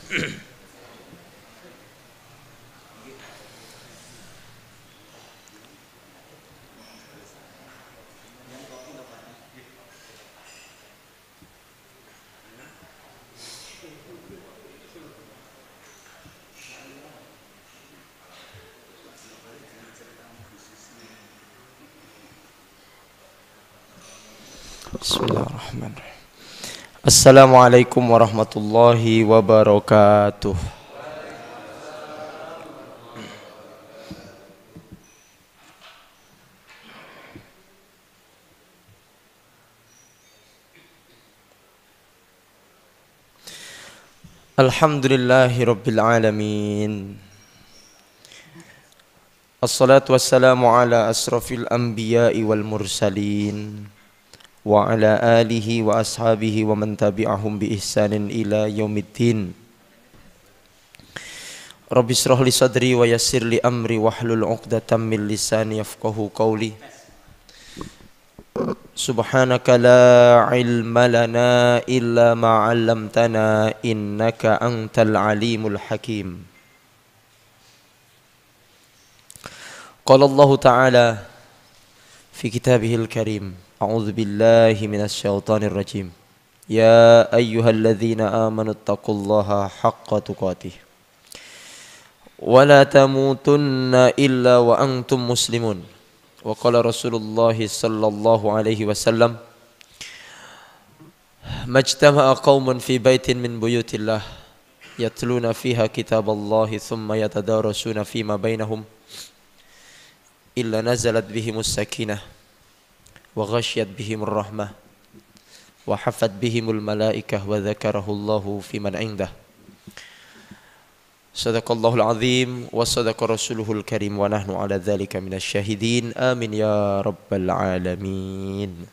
Bismillahirrahmanirrahim. Assalamualaikum warahmatullahi wabarakatuh. Alhamdulillahi rabbil alamin. Assalatu wassalamu ala asrafil anbiya'i wal mursalin wa ala alihi wa ashabihi wa man tabi'ahum bi ihsanin ila yaumiddin. Rabbi shrah li sadri wa yassir li amri wahlul 'uqdatam min lisani yafqahu qawli. Subhanaka la ilma lana illa ma 'allamtana innaka antal alimul hakim. Qala Allah ta'ala fi kitabihil karim. A'udzu billahi minasy syaithanir rajim. Ya ayyuhalladzina amanu taqullaha haqqa tuqatih wa la tamutunna illa wa antum muslimun. Wa qala Rasulullah sallallahu alaihi wasallam, majtama'a qaumun fi baitin min buyutillah yatluna fiha kitaballahi thumma yatadarasuna fima bainahum illa nazalat bihimus sakinah wa ghasyiyat bihimur rahmah wa hafat bihimul malaikah wa dzakarahullahu fiman indah. Sadaqallahul azim wa sadaqa rasuluhul karim wa nahnu ala dzalika minasy syahidin. Amin ya rabbal alamin.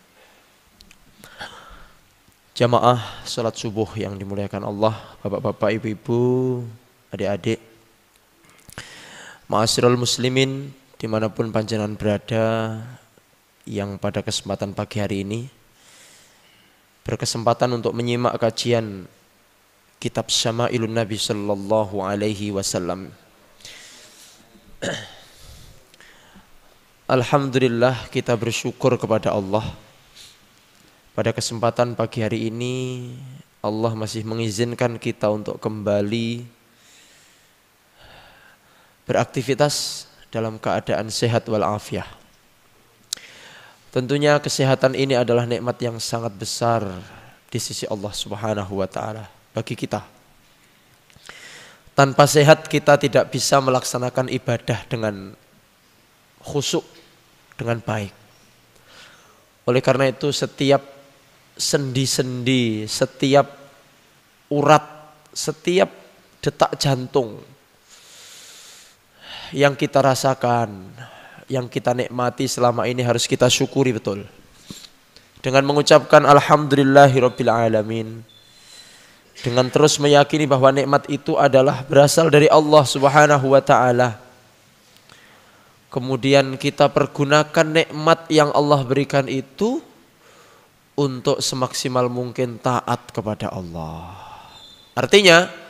Jamaah salat subuh yang dimuliakan Allah, bapak-bapak, ibu-ibu, adik-adik, ma'asyiral muslimin dimanapun panjenengan berada, yang pada kesempatan pagi hari ini berkesempatan untuk menyimak kajian kitab Syama'ilun Nabi sallallahu alaihi wasallam. Alhamdulillah, kita bersyukur kepada Allah. Pada kesempatan pagi hari ini Allah masih mengizinkan kita untuk kembali beraktivitas dalam keadaan sehat walafiat. Tentunya kesehatan ini adalah nikmat yang sangat besar di sisi Allah Subhanahu wa taala bagi kita. Tanpa sehat kita tidak bisa melaksanakan ibadah dengan khusyuk, dengan baik. Oleh karena itu setiap sendi-sendi, setiap urat, setiap detak jantung yang kita rasakan, yang kita nikmati selama ini harus kita syukuri betul. Dengan mengucapkan alhamdulillahirabbil alamin. Dengan terus meyakini bahwa nikmat itu adalah berasal dari Allah Subhanahu wa taala. Kemudian kita pergunakan nikmat yang Allah berikan itu untuk semaksimal mungkin taat kepada Allah. Artinya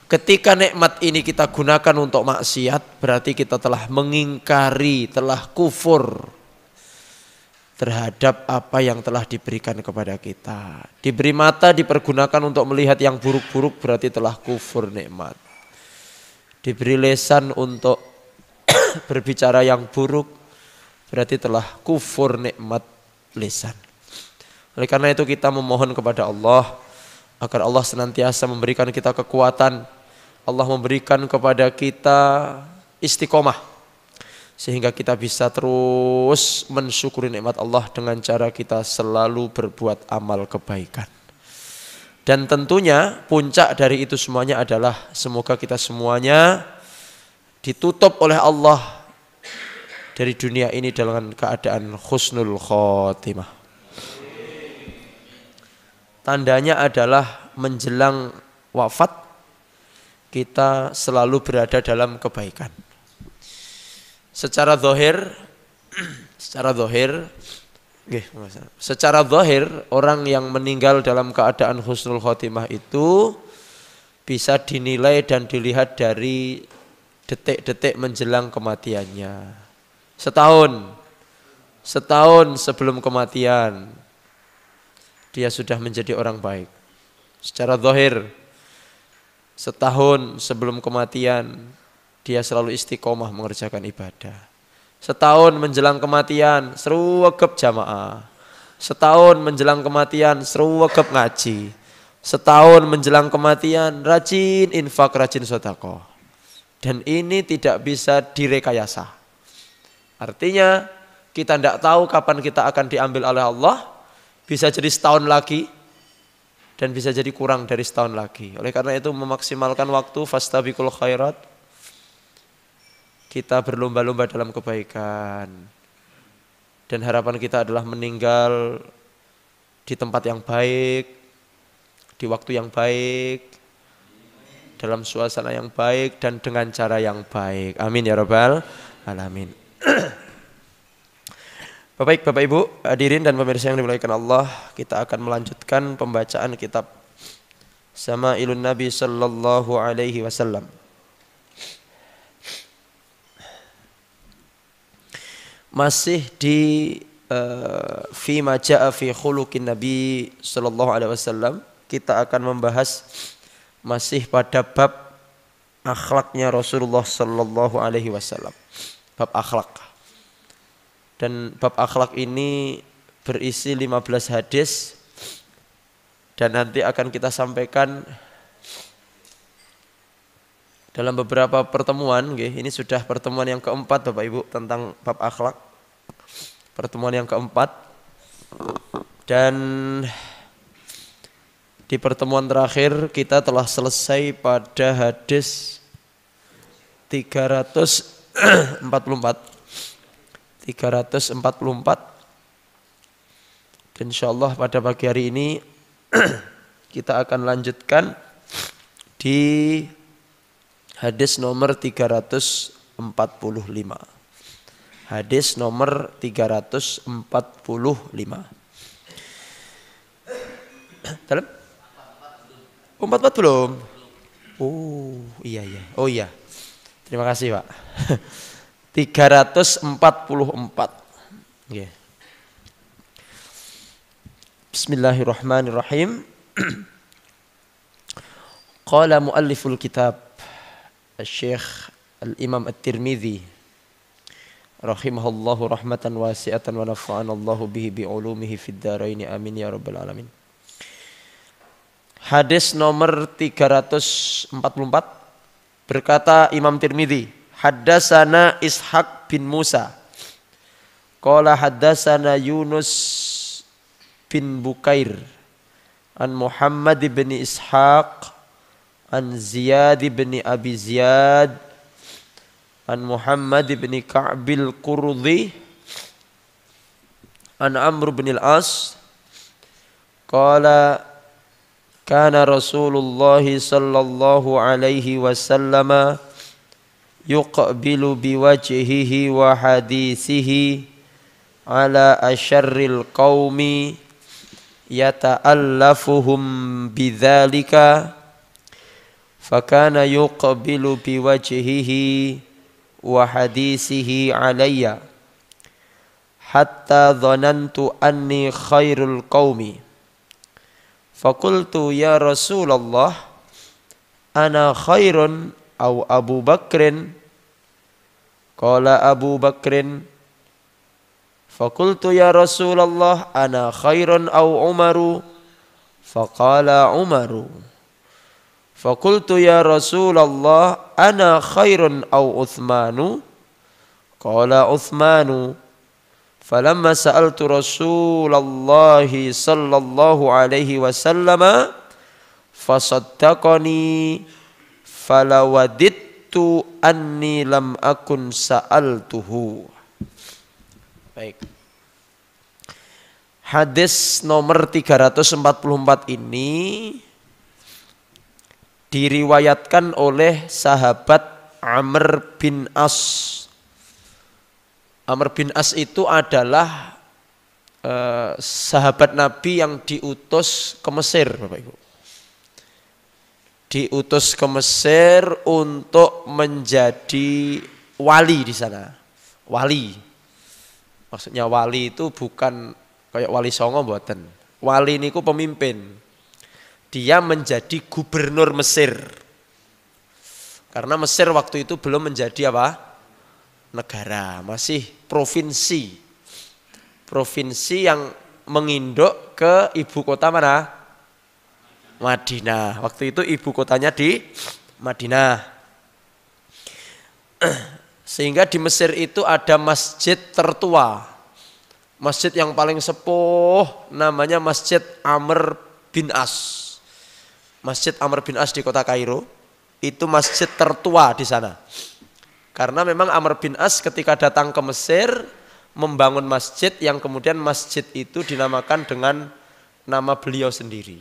ketika nikmat ini kita gunakan untuk maksiat, berarti kita telah mengingkari, telah kufur terhadap apa yang telah diberikan kepada kita. Diberi mata dipergunakan untuk melihat yang buruk-buruk, berarti telah kufur nikmat. Diberi lisan untuk berbicara yang buruk, berarti telah kufur nikmat lisan. Oleh karena itu kita memohon kepada Allah agar Allah senantiasa memberikan kita kekuatan, Allah memberikan kepada kita istiqomah, sehingga kita bisa terus mensyukuri nikmat Allah dengan cara kita selalu berbuat amal kebaikan. Dan tentunya puncak dari itu semuanya adalah semoga kita semuanya ditutup oleh Allah dari dunia ini dalam keadaan husnul khotimah. Tandanya adalah menjelang wafat kita selalu berada dalam kebaikan. Secara zahir orang yang meninggal dalam keadaan husnul khotimah itu bisa dinilai dan dilihat dari detik-detik menjelang kematiannya. Setahun sebelum kematian dia sudah menjadi orang baik. Secara zahir, setahun sebelum kematian dia selalu istiqomah mengerjakan ibadah. Setahun menjelang kematian sruwegep jamaah. Setahun menjelang kematian sruwegep ngaji. Setahun menjelang kematian rajin infak, rajin sedekah. Dan ini tidak bisa direkayasa. Artinya kita tidak tahu kapan kita akan diambil oleh Allah. Bisa jadi setahun lagi dan bisa jadi kurang dari setahun lagi. Oleh karena itu memaksimalkan waktu, fastabiqul khairat. Kita berlomba-lomba dalam kebaikan. Dan harapan kita adalah meninggal di tempat yang baik, di waktu yang baik, dalam suasana yang baik dan dengan cara yang baik. Amin ya rabbal alamin. Baik, Bapak Ibu, hadirin dan pemirsa yang dimuliakan Allah, kita akan melanjutkan pembacaan kitab Sama'ilun Nabi sallallahu alaihi wasallam. Masih di fima ja'a fi khuluqin Nabi sallallahu alaihi wasallam, kita akan membahas masih pada bab akhlaknya Rasulullah sallallahu alaihi wasallam. Bab akhlak. Dan bab akhlak ini berisi 15 hadis dan nanti akan kita sampaikan dalam beberapa pertemuan. Ini sudah pertemuan yang keempat Bapak Ibu tentang bab akhlak. Pertemuan yang keempat. Dan di pertemuan terakhir kita telah selesai pada hadis 344. Dan insyaallah pada pagi hari ini kita akan lanjutkan di hadis nomor 345. Hadis nomor 345. Dalam? 44 belum? Oh iya. Oh iya. Terima kasih Pak. 344. Yeah. Bismillahirrahmanirrahim. Qala mualliful kitab Al-Syekh Al-Imam At-Tirmidzi rahimahullahu rahmatan wasi'atan wa nafa'ana Allahu bihi bi'ulumihi fid dharain amin ya rabbal alamin. Hadis nomor 344 berkata Imam Tirmidzi, haddasana Ishaq bin Musa qala haddasana Yunus bin Bukair an Muhammad bin Ishaq an Ziyad bin Abi Ziyad an Muhammad bin Ka'bil Qurdi an Amr bin Al-As qala kana Rasulullah sallallahu alaihi wasallam yuqbilu biwajhihi wa hadithihi ala asyarril qaumi yata'allafuhum bidzalika fakana yuqbilu biwajhihi wa hadithihi alayya hatta dhanantu anni khairul qaumi fakultu ya Rasulullah ana khairun aw Abu Bakrin qala Abu Bakrin fakultu ya Rasulullah ana khairun aw Umaru faqala Umaru fakultu ya Rasulullah ana khairun aw Uthmanu qala Uthmanu falamma sa'altu Rasulullah sallallahu alaihi wasallam fasaddaqani falawadittu anni lam akun sa'altuhu. Baik. Hadis nomor 344 ini diriwayatkan oleh sahabat Amr bin As. Amr bin As itu adalah sahabat Nabi yang diutus ke Mesir, Bapak Ibu. diutus ke Mesir untuk menjadi wali di sana. Wali. Maksudnya wali itu bukan kayak wali songo mboten. Wali niku pemimpin. Dia menjadi gubernur Mesir. Karena Mesir waktu itu belum menjadi apa? Negara, masih provinsi. Provinsi yang menginduk ke ibu kota mana? Madinah. Waktu itu ibu kotanya di Madinah. Sehingga di Mesir itu ada masjid tertua. Masjid yang paling sepuh namanya Masjid Amr bin As. Masjid Amr bin As di kota Kairo. Itu masjid tertua di sana. Karena memang Amr bin As ketika datang ke Mesir membangun masjid yang kemudian masjid itu dinamakan dengan nama beliau sendiri.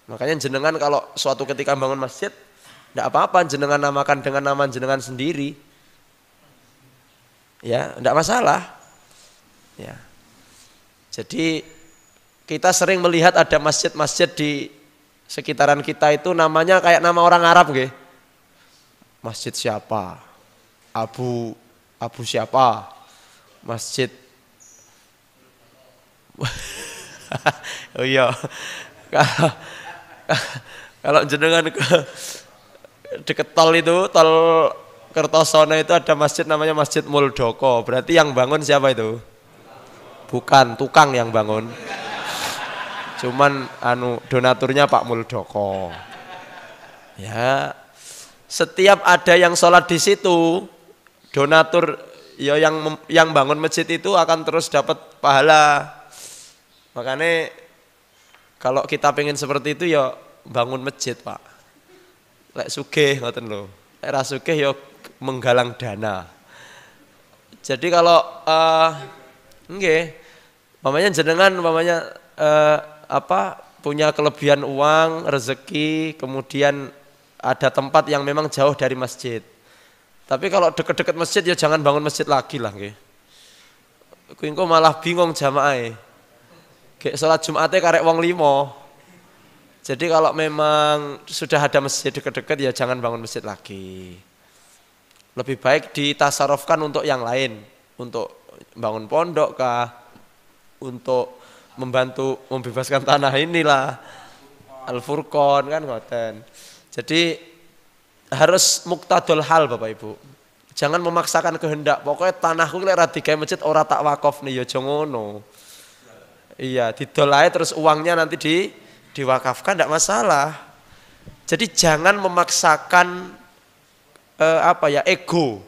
Makanya jenengan kalau suatu ketika bangun masjid, tidak apa-apa jenengan namakan dengan nama jenengan sendiri. Ya, tidak masalah. Ya. Jadi kita sering melihat ada masjid-masjid di sekitaran kita itu namanya kayak nama orang Arab nggih. Masjid siapa? Abu siapa? Masjid oh iya. Kalau jenengan ke deket tol itu, tol Kertosono itu ada masjid namanya Masjid Muldoko. Berarti yang bangun siapa itu? Bukan, tukang yang bangun. Cuman donaturnya Pak Muldoko. Ya, setiap ada yang sholat di situ, donatur ya yang bangun masjid itu akan terus dapat pahala. Makanya kalau kita pengen seperti itu ya bangun masjid, Pak. Lek sugih ngoten lho. Lek ra sugih ya menggalang dana. Jadi kalau nggih, mamanya jenengan punya kelebihan uang, rezeki, kemudian ada tempat yang memang jauh dari masjid. Tapi kalau deket-deket masjid ya jangan bangun masjid lagi lah nggih. Kuwi engko malah bingung jamaahe. Kayak sholat Jumatnya karek wong 5. Jadi kalau memang sudah ada masjid dekat-dekat ya jangan bangun masjid lagi. Lebih baik ditasarufkan untuk yang lain. Untuk bangun pondok kah? Untuk membantu membebaskan tanah inilah. Al-Furqon kan ngoten. Jadi harus muktadul hal Bapak Ibu. Jangan memaksakan kehendak. Pokoknya tanahku lek ra digawe masjid ora tak wakaf nih ya aja ngono. Iya, didol ae terus uangnya nanti diwakafkan tidak masalah. Jadi jangan memaksakan ego.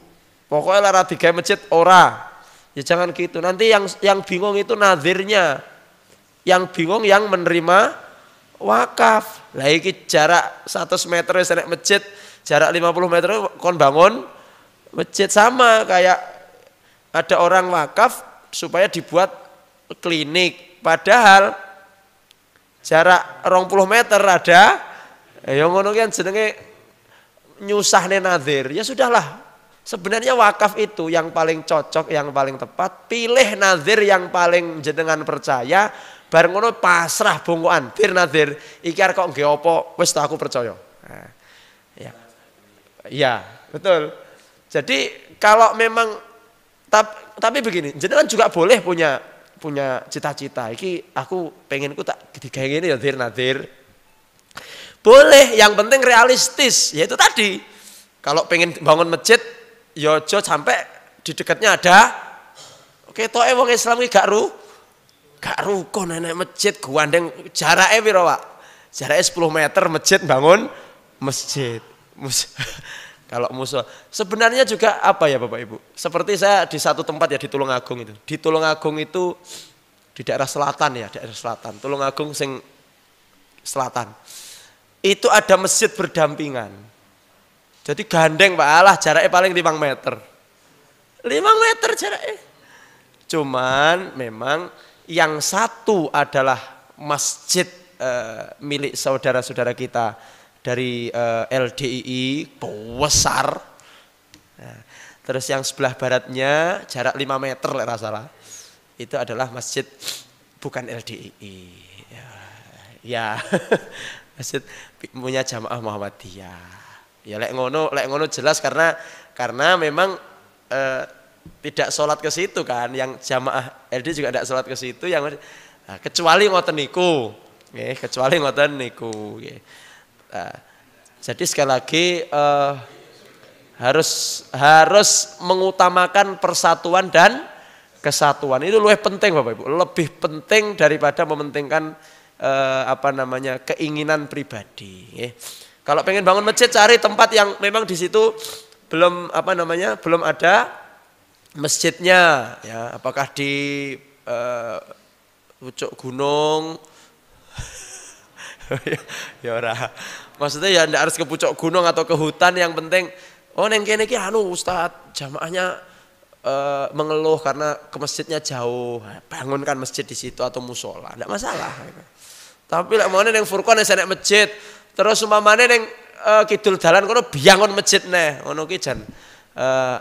Pokoknya lara digawe masjid ora. Ya jangan gitu. Nanti yang bingung itu nazirnya. Yang bingung yang menerima wakaf. Lah iki jarak 100 meter wis nek masjid, jarak 50 meter kon bangun masjid sama kayak ada orang wakaf supaya dibuat klinik. Padahal jarak 20 meter ada, yang ngono kan jenenge nyusahne nazir. Ya sudahlah. Sebenarnya wakaf itu yang paling cocok, yang paling tepat. Pilih nazir yang paling jenengan percaya. Bareng ngono pasrah bongkoan. Bir nazir, iki arep kok nggih apa? Wis aku percaya. Nah, ya. Iya, betul. Jadi kalau memang tapi begini, jenengan juga boleh punya cita-cita. Iki aku pengenku tak digawe ngene ya nadir. Boleh, yang penting realistis. Yaitu tadi, kalau pengen bangun masjid, ya aja sampai di dekatnya ada ketoke wong Islam iki gak rukun nenek masjid guandeng jarake piro, Pak? Jarake 10 meter masjid bangun masjid. Kalau musuh sebenarnya juga apa ya Bapak Ibu? Seperti saya di satu tempat ya di Tulungagung itu. Di Tulungagung itu di daerah selatan ya, daerah selatan. Tulungagung sing selatan. Itu ada masjid berdampingan. Jadi gandeng Pak Allah jaraknya paling 5 meter. 5 meter jaraknya. Cuman memang yang satu adalah masjid milik saudara-saudara kita dari LDII besar. Nah, terus yang sebelah baratnya jarak 5 meter lek salah. Itu adalah masjid bukan LDII. Ya, Ya. Masjid punya jamaah Muhammadiyah. Ya lek ngono jelas karena memang tidak sholat ke situ kan, yang jamaah LD juga tidak sholat ke situ, yang kecuali ngoten niku, kecuali ngoten niku. Jadi sekali lagi harus mengutamakan persatuan dan kesatuan, itu lebih penting Bapak Ibu, lebih penting daripada mementingkan keinginan pribadi. Kalau pengen bangun masjid, cari tempat yang memang di situ belum belum ada masjidnya, ya. Apakah di pucuk gunung? Ya ora. Maksudnya ya ndak harus ke pucuk gunung atau ke hutan, yang penting neng kene iki Ustadz jamaahnya mengeluh karena ke masjidnya jauh, bangunkan masjid di situ atau musola, ndak masalah. Tapi lek mau neng Furqan nek masjid, terus umpamane neng kidul dalan kono biangun masjid neh, ngono ki jan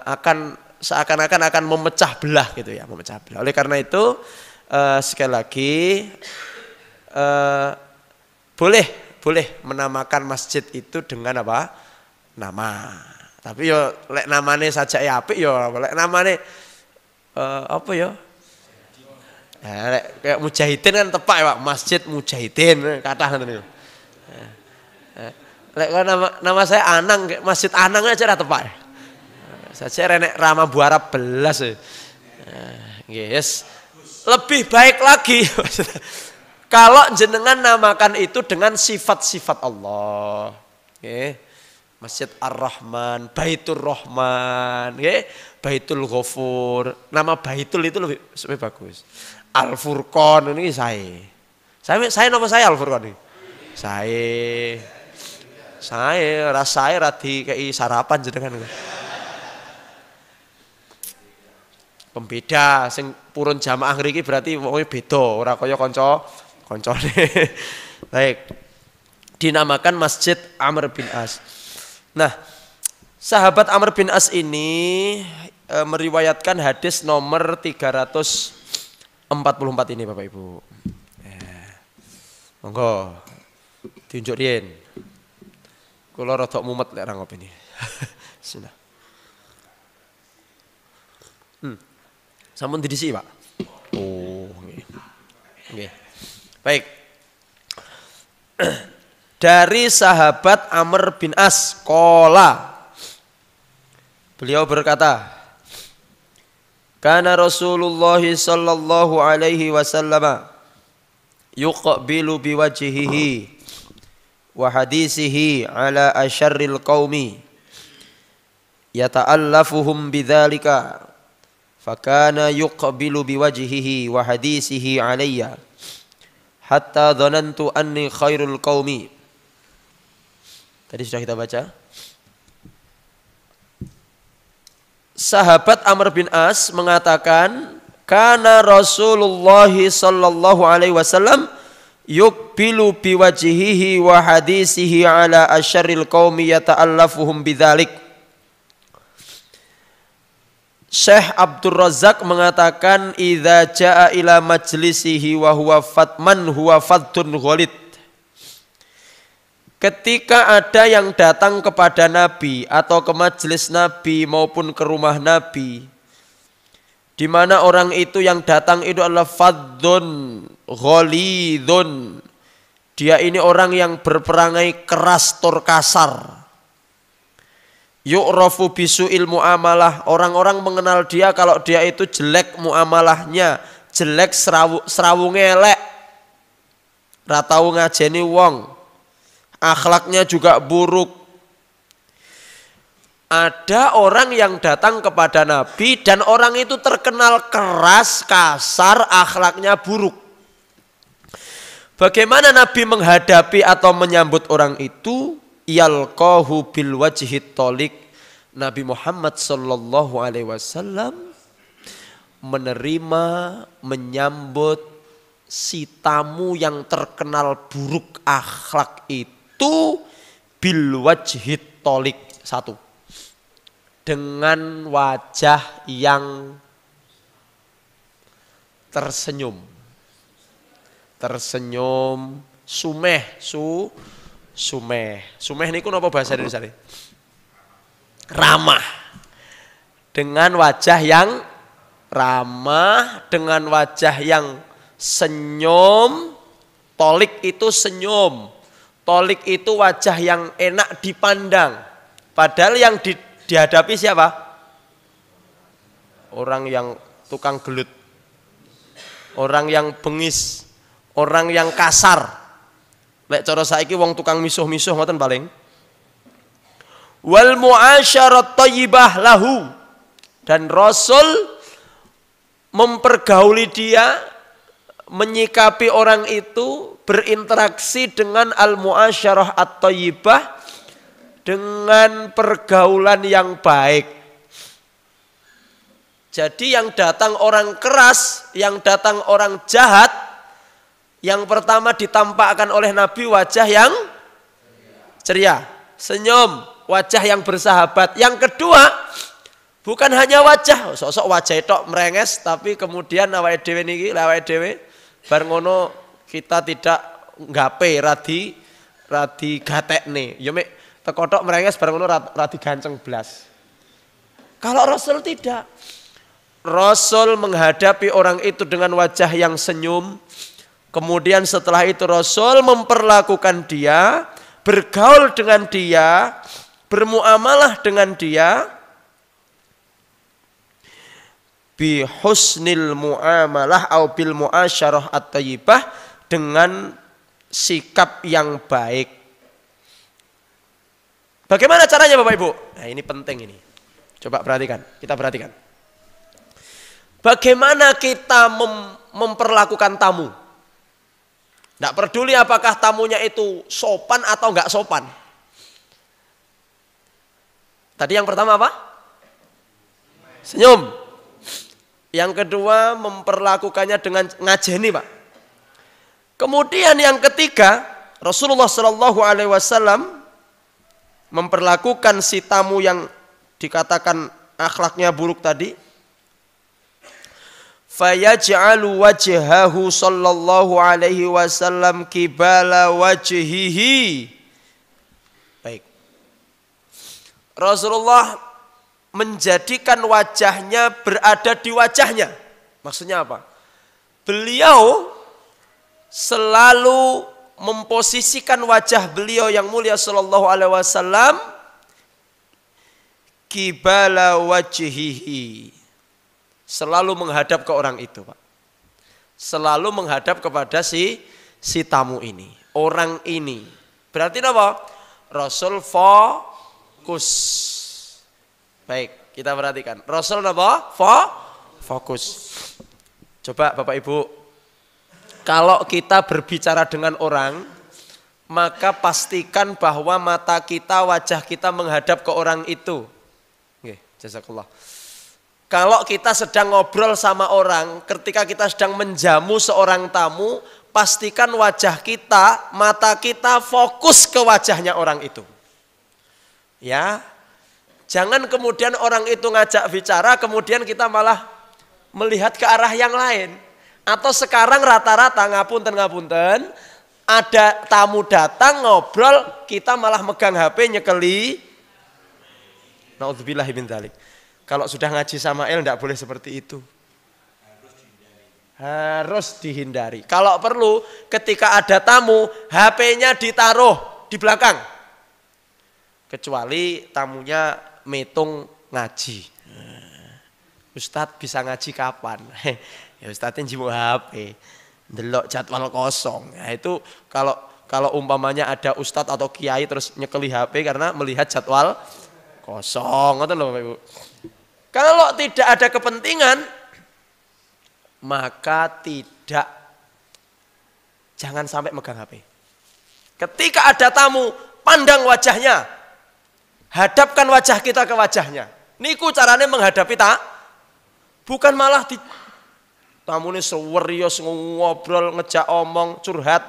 akan seakan-akan akan memecah belah gitu ya, memecah belah. Oleh karena itu sekali lagi boleh menamakan masjid itu dengan apa? Nama. Tapi yo lek namane saja ya apik yo, lek namane apa yo? Lek kayak Mujahidin kan tepak ya Pak, Masjid Mujahidin kathah ngoten niku. Lek nama saya Anang, Masjid Anang aja ra tepak. Saja renek Rama Buara belas. Yes. Lebih baik lagi kalau jenengan namakan itu dengan sifat-sifat Allah. Masjid Ar-Rahman, Baitur Rahman, Baitul Ghafur. Nama Baitul itu lebih bagus. Al-Furqan ini saya nama saya Al-Furqan ini. Saya radi kayak sarapan jenengan. Pembeda sing purun jamaah ngriki berarti wong beda, ora kaya kancane. Baik. Dinamakan Masjid Amr bin As. Nah, sahabat Amr bin As ini meriwayatkan hadis nomor 344 ini Bapak Ibu. Monggo tunjuk riyen. Kula rada mumet lek ra ngopi ini. Bismillah. Sampun didisi, Pak. Oh, nggih. Baik. Dari sahabat Amr bin As qala, beliau berkata, kana Rasulullah sallallahu alaihi wasallam yuqbilu biwajhihi wa hadisihi ala asyarril qaumi yata'allafuhum bidzalika fakana yuqbilu biwajhihi wa hadisihi alayya hatta dhanantu anni khairul qaumi. Tadi sudah kita baca. Sahabat Amr bin As mengatakan, kana Rasulullah sallallahu alaihi wasallam yuqbilu biwajhihi wa hadisihi ala asyarril qaumi yata'allafuhum bidzalik. Syekh Abdul Razak mengatakan, idza jaa ila majlisihi wa huwa fatman huwa faddun ghalid. Ketika ada yang datang kepada Nabi atau ke majelis Nabi maupun ke rumah Nabi, di mana orang itu yang datang itu adalah faddun ghalidun. Dia ini orang yang berperangai keras, tur kasar. Yu'rafu bisu'il muamalah. Orang-orang mengenal dia kalau dia itu jelek muamalahnya, jelek serawunge elek. Ra tau ngajeni wong. Akhlaknya juga buruk. Ada orang yang datang kepada Nabi dan orang itu terkenal keras, kasar, akhlaknya buruk. Bagaimana Nabi menghadapi atau menyambut orang itu? Yalqahu bil wajhit tolik. Nabi Muhammad sallallahu alaihi wasallam menerima, menyambut si tamu yang terkenal buruk akhlak itu bil wajhit tolik. Satu, dengan wajah yang tersenyum, Sumeh niku napa bahasa Indonesia? Ramah. Dengan wajah yang ramah, dengan wajah yang senyum. Tolik itu senyum. Tolik itu wajah yang enak dipandang. Padahal yang dihadapi siapa? Orang yang tukang gelut. Orang yang bengis. Orang yang kasar. Lek cara saiki wong tukang misuh-misuh ngoten paling. Wal mu'asyarat thayyibah lahu. Dan Rasul mempergauli dia, menyikapi orang itu, berinteraksi dengan al-mu'asyarah at-thayyibah, dengan pergaulan yang baik. Jadi yang datang orang keras, yang datang orang jahat, yang pertama ditampakkan oleh Nabi wajah yang ceria, senyum, wajah yang bersahabat. Yang kedua, bukan hanya wajah, sosok wajah tok merenges, tapi kemudian awake dhewe niki, awake dhewe bar ngono kita tidak nggape radi gatekne. Ya mek teko tok merenges bar ngono radi ganceng blas. Kalau Rasul tidak. Rasul menghadapi orang itu dengan wajah yang senyum. Kemudian setelah itu Rasul memperlakukan dia, bergaul dengan dia, bermuamalah dengan dia bi husnil muamalah au bil muasyarah at-thayyibah, dengan sikap yang baik. Bagaimana caranya Bapak Ibu? Nah, ini penting ini. Coba perhatikan, kita perhatikan. Bagaimana kita memperlakukan tamu? Tidak peduli apakah tamunya itu sopan atau enggak sopan. Tadi yang pertama apa? Senyum. Yang kedua memperlakukannya dengan ngajeni, Pak. Kemudian yang ketiga, Rasulullah Shallallahu Alaihi Wasallam memperlakukan si tamu yang dikatakan akhlaknya buruk tadi. Fayaj'alu wajhahu sallallahu alaihi wasallam qibala wajhihi. Baik. Rasulullah menjadikan wajahnya berada di wajahnya. Maksudnya apa? Beliau selalu memposisikan wajah beliau yang mulia sallallahu alaihi wasallam qibala wajhihi. Selalu menghadap ke orang itu, Pak. Selalu menghadap kepada si tamu ini, orang ini. Berarti apa? Rasul fokus. Baik, kita perhatikan. Rasul apa? Fokus. Coba Bapak Ibu, kalau kita berbicara dengan orang, maka pastikan bahwa mata kita, wajah kita menghadap ke orang itu. Oke, jazakallah. Kalau kita sedang ngobrol sama orang, ketika kita sedang menjamu seorang tamu, pastikan wajah kita, mata kita fokus ke wajahnya orang itu. Ya, jangan kemudian orang itu ngajak bicara, kemudian kita malah melihat ke arah yang lain. Atau sekarang rata-rata ngapunten, ada tamu datang ngobrol, kita malah megang HP nyekeli. Naudzubillahi min dzalik. Kalau sudah ngaji sama El tidak boleh seperti itu. Harus dihindari. Kalau perlu ketika ada tamu, HP-nya ditaruh di belakang. Kecuali tamunya metung ngaji. Ustadz bisa ngaji kapan? Ya Ustadznya jiwa HP. Delok jadwal kosong. Nah, itu kalau umpamanya ada ustadz atau kiai terus nyekeli HP karena melihat jadwal kosong. Ngoten lho Bapak Ibu. Kalau tidak ada kepentingan, maka jangan sampai megang HP. Ketika ada tamu, pandang wajahnya, hadapkan wajah kita ke wajahnya. Niku caranya menghadapi bukan malah tamune serius ngobrol, ngejak omong, curhat,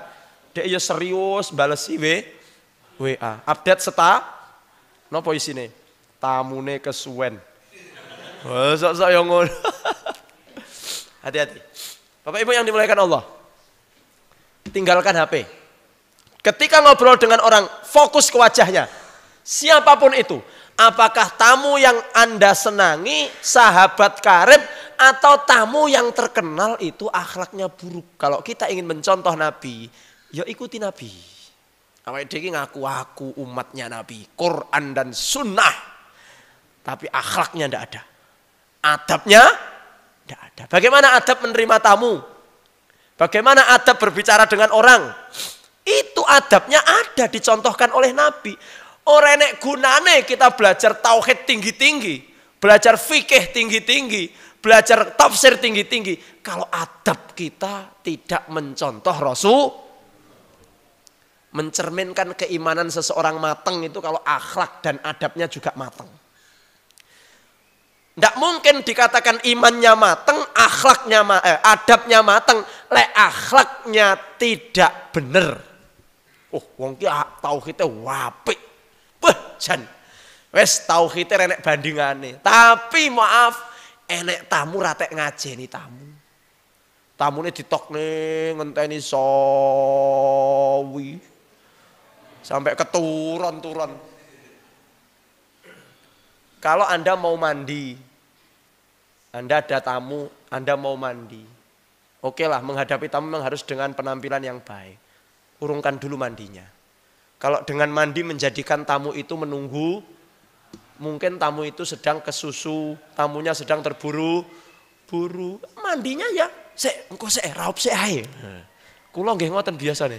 dek ya serius balesi WA. Update napa isine? Tamune kesuwen. Sok-sok yang ngono. Hati-hati. Bapak Ibu yang dimuliakan Allah. Tinggalkan HP. Ketika ngobrol dengan orang, fokus ke wajahnya. Siapapun itu. Apakah tamu yang Anda senangi, sahabat karib, atau tamu yang terkenal itu akhlaknya buruk. Kalau kita ingin mencontoh Nabi, ya ikuti Nabi. Awake dhewe ngaku aku umatnya Nabi, Quran dan Sunnah. Tapi akhlaknya tidak ada. Adabnya tidak ada. Bagaimana adab menerima tamu? Bagaimana adab berbicara dengan orang? Itu adabnya ada, dicontohkan oleh Nabi. Ora nek gunane kita belajar tauhid tinggi-tinggi, belajar fikih tinggi-tinggi, belajar tafsir tinggi-tinggi. Kalau adab kita tidak mencontoh Rasul, mencerminkan keimanan seseorang matang itu kalau akhlak dan adabnya juga matang. Tidak mungkin dikatakan imannya matang, adabnya matang, lek akhlaknya tidak benar. Oh, wong ki tauhide apik. Wah, jan. Wes tauhide renek bandingane. Tapi maaf, enek tamu ratek ngajeni tamu. Tamune ditokne ngenteni sawi. Sampai keturun-turun. Kalau Anda mau mandi, Anda ada tamu, Anda mau mandi. Oke lah, menghadapi tamu memang harus dengan penampilan yang baik. Urungkan dulu mandinya. Kalau dengan mandi menjadikan tamu itu menunggu, mungkin tamu itu sedang kesusu, tamunya sedang terburu-buru. Mandinya ya, engko raup ae. Kula nggih ngoten biasane.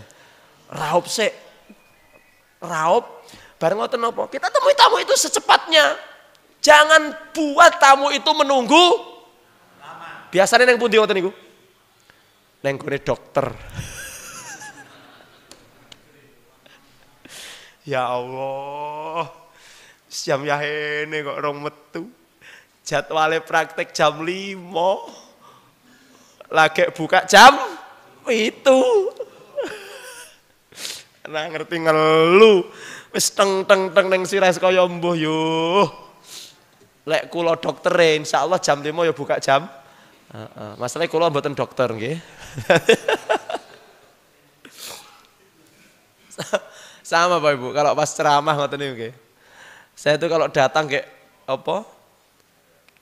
Raup bareng ngoten napa? Kita temui tamu itu secepatnya. Jangan buat tamu itu menunggu lama. Biasanya neng pundi ngoten niku? Neng gone dokter. Ya Allah, jam yahene kok rong metu. Jadwale praktek jam 5. Lagi buka jam itu. Nah ngerti ngelu. Wis teng ning sires kaya mbuh yo. Lek kula doktere insyaallah jam 5 ya buka jam. Masalahnya kula mboten dokter nggih. Sama Pak Ibu, kalau pas ceramah ngoten niku nggih. Saya itu kalau datang kayak apa?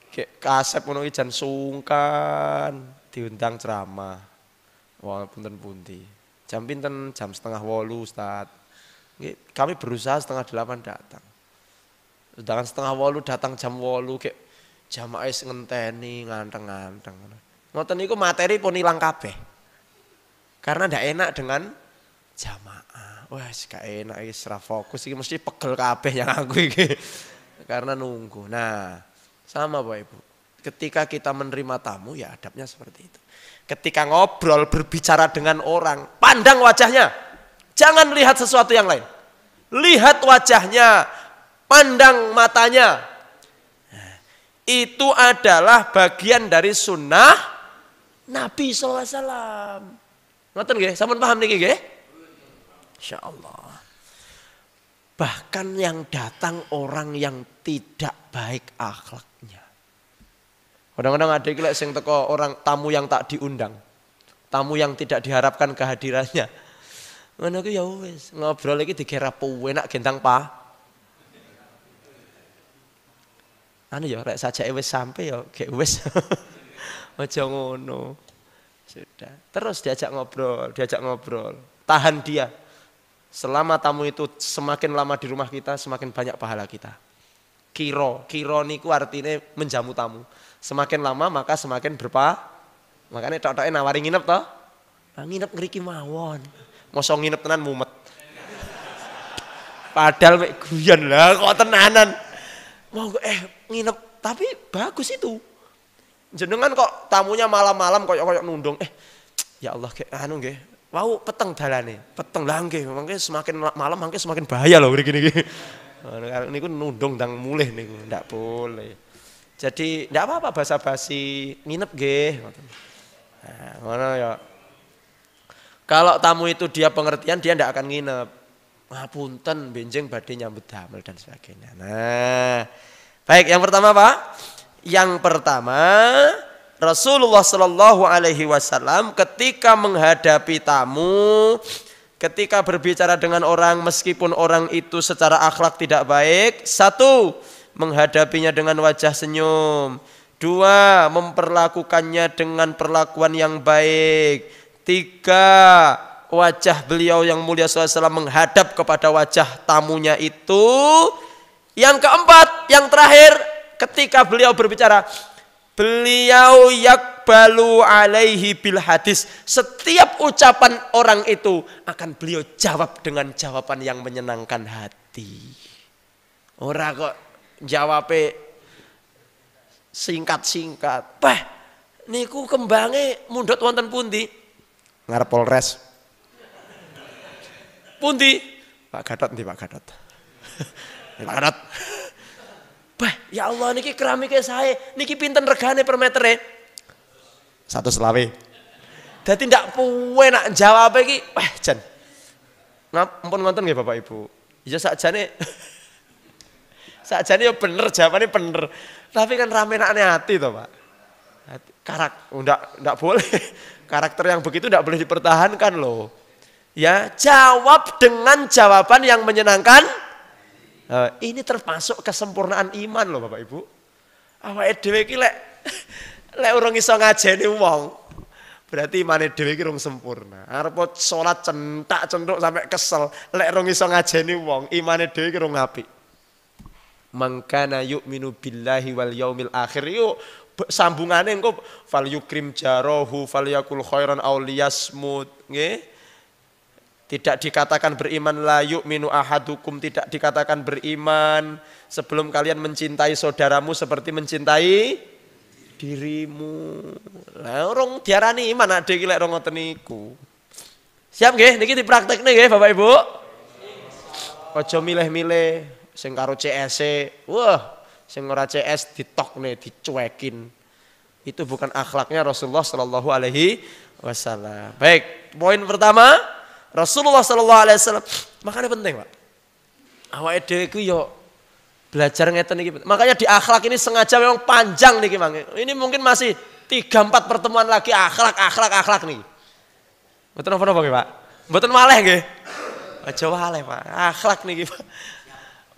Kayak kasep ngono iki jan sungkan diundang ceramah. Wah, punten pundi. Jam pinten? Jam 7:30 Ustaz. Nggih, kami berusaha 7:30 datang. Sedangkan 7:30 datang jam 8 kayak jamaah wis ngenteni nganteng-nganteng. Ngoten niku materi pun ilang kabeh. Karena ndak enak dengan jamaah. Wah, gak enak iki ora fokus iki mesti pegel kabeh yang aku iki. Karena nunggu. Nah, sama Bapak Ibu. Ketika kita menerima tamu ya adabnya seperti itu. Ketika ngobrol berbicara dengan orang, pandang wajahnya. Jangan lihat sesuatu yang lain. Lihat wajahnya, pandang matanya. Nah, itu adalah bagian dari sunnah Nabi SAW. Ngoten nggih, sampun paham niki nggih? Insya Allah. Bahkan yang datang orang yang tidak baik akhlaknya. Kadang-kadang ada iki lek sing teko orang tamu yang tak diundang. Tamu yang tidak diharapkan kehadirannya. Ngono ku ya wis, ngobrol iki dikira enak gendang pa. Anu ya lek sajake wis sampe ya gek wis. Aja ngono. Sudah. Terus diajak ngobrol. Tahan dia. Selama tamu itu semakin lama di rumah kita, semakin banyak pahala kita. Kiro niku artinya menjamu tamu. Semakin lama maka semakin makanya tok-toke nawari nginep toh. Nah, nginep ngriki mawon. Mosok nginep tenan mumet. Padahal mek guyon lah kok tenanan. Mau nginep tapi bagus itu. Jenengan kok tamunya malam-malam koyok nundung. Ya Allah anu nggih. Wow, peteng dalane, peteng lah nggih, mangke semakin malam mangke semakin bahaya loh mriki niki. Niku nundung ndang mulih niku, ndak boleh. Jadi ndak apa-apa basa-basi nginep nggih ngoten. Nah, ngono ya. Kalau tamu itu dia pengertian, dia ndak akan nginep. Ngapunten benjing badhe nyambut damel dan sebagainya. Nah, baik yang pertama Pak. Yang pertama Rasulullah Shallallahu Alaihi Wasallam ketika menghadapi tamu ketika berbicara dengan orang meskipun orang itu secara akhlak tidak baik, satu, menghadapinya dengan wajah senyum. Dua, memperlakukannya dengan perlakuan yang baik. Tiga, wajah beliau yang mulia SAW menghadap kepada wajah tamunya itu. Yang keempat, yang terakhir, ketika beliau berbicara, beliau yakbalu alaihi bil hadis. Setiap ucapan orang itu akan beliau jawab dengan jawaban yang menyenangkan hati. Ora kok jawabnya singkat-singkat. Bah, niku kembange mundhut wonten pundi? Ngarep Polres. Pundi? Pak Gatot ndi Pak Gatot? Pak Gatot. Bah, ya Allah niki keramike sae, niki pinten regane per metere? 120. Dadi ndak puwe nak jawab iki, wah jan. Ngampun ngoten nggih Bapak Ibu. Ya sakjane sakjane ya bener jawabane bener. Tapi kan rame nakne hati toh, Pak. Ndak boleh. Karakter yang begitu ndak boleh dipertahankan loh. Ya, jawab dengan jawaban yang menyenangkan. Ini termasuk kesempurnaan iman loh Bapak Ibu. Awake dhewe iki lek urung iso ngajeni wong, berarti imane dhewe iki urung sempurna. Arep salat centak-centuk sampai kesel, lek urung iso ngajeni wong, imane dhewe iki urung apik. Mangkana yu'minu billahi wal yaumil akhir. Yuk sambungane engko fal yukrim jarahu fal yakul khairan aw liyasmut, nggih. Tidak dikatakan beriman la yu'minu ahadukum, tidak dikatakan beriman sebelum kalian mencintai saudaramu seperti mencintai dirimu. Lah urung diarani iman nek iki lek ngoten niku. Siap nggih niki dipraktekne nggih Bapak Ibu. Aja milih-milih sing karo CS-e. Wah, sing ora CS ditokne, dicuekin. Itu bukan akhlaknya Rasulullah sallallahu alaihi wasallam. Baik, poin pertama Rasulullah sallallahu alaihi wasallam, makanya penting Pak. Awake dhewe iku yo belajar ngeten iki. Makanya di akhlak ini sengaja memang panjang niki Mang. Ini mungkin masih 3-4 pertemuan lagi akhlak nih. Mboten apa-apa nggih Pak. Mboten maleh nggih. Aja waleh Pak. Akhlak niki Pak.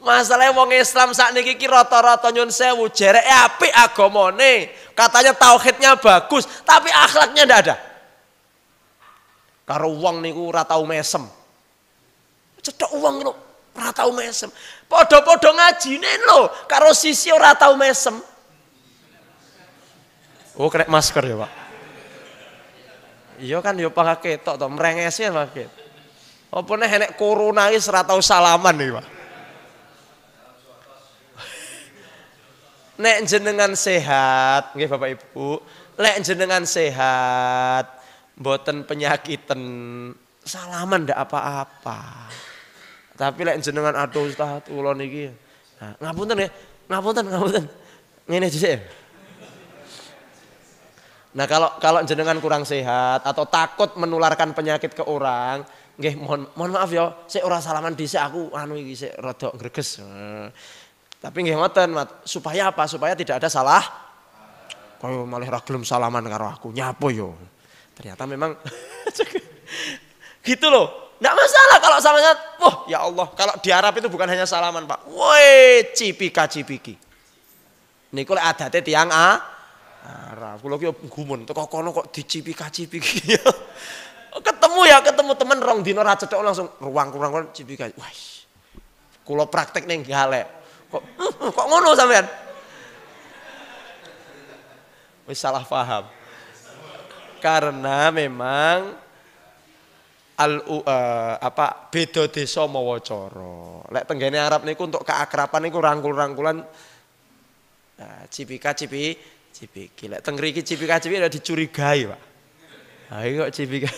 Masalahnya wong Islam sakniki iki rata-rata nyun sewu jereke apik agamane. Katanya tauhidnya bagus, tapi akhlaknya ndak ada. Karo wong niku ora tau mesem. Cedhok wong lho, ora tau mesem. Padha-padha ngajine lho, karo sisi ora tau mesem. Oh, kena masker ya, Pak. Iya kan ya pakai ketok to, mrengese pakai. Apa nek enek corona wis ora tau salaman iki, Pak. Nek jenengan sehat, nggih Bapak Ibu, nek jenengan sehat, mboten penyakiten, salaman ndak apa-apa. Tapi lek jenengan aduh Ustaz kula niki. Nah, ngapunten ya, ngapunten. Ngene dhisik. Nah, kalau jenengan kurang sehat atau takut menularkan penyakit ke orang, nggih mohon maaf ya, sik ora salaman dhisik aku anu iki sik rada greges. Tapi nggih ngoten, supaya apa? Supaya tidak ada salah. Kaya malah ra gelem salaman karo aku, nyapo yo. Ternyata memang gitu loh. Nggak masalah kalau sama-sama. Wah ya Allah, kalau di Arab itu bukan hanya salaman Pak. Woi cipika-cipiki. Niku lek adate tiyang Arab. Kula ki gumun teko kono kok dicipika-cipiki. ketemu temen rong dina ra cethuk langsung ruang cipika. Wah. Kula praktek ning galek. Kok ngono sampean? Wis salah paham. Karena memang beda desa mawa cara. Lek tenggene Arab niku untuk keakraban niku rangkul-rangkulan cipika-cipiki. Lek teng mriki cipika-cipiki udah dicurigai, Pak. Ha iki kok cipika.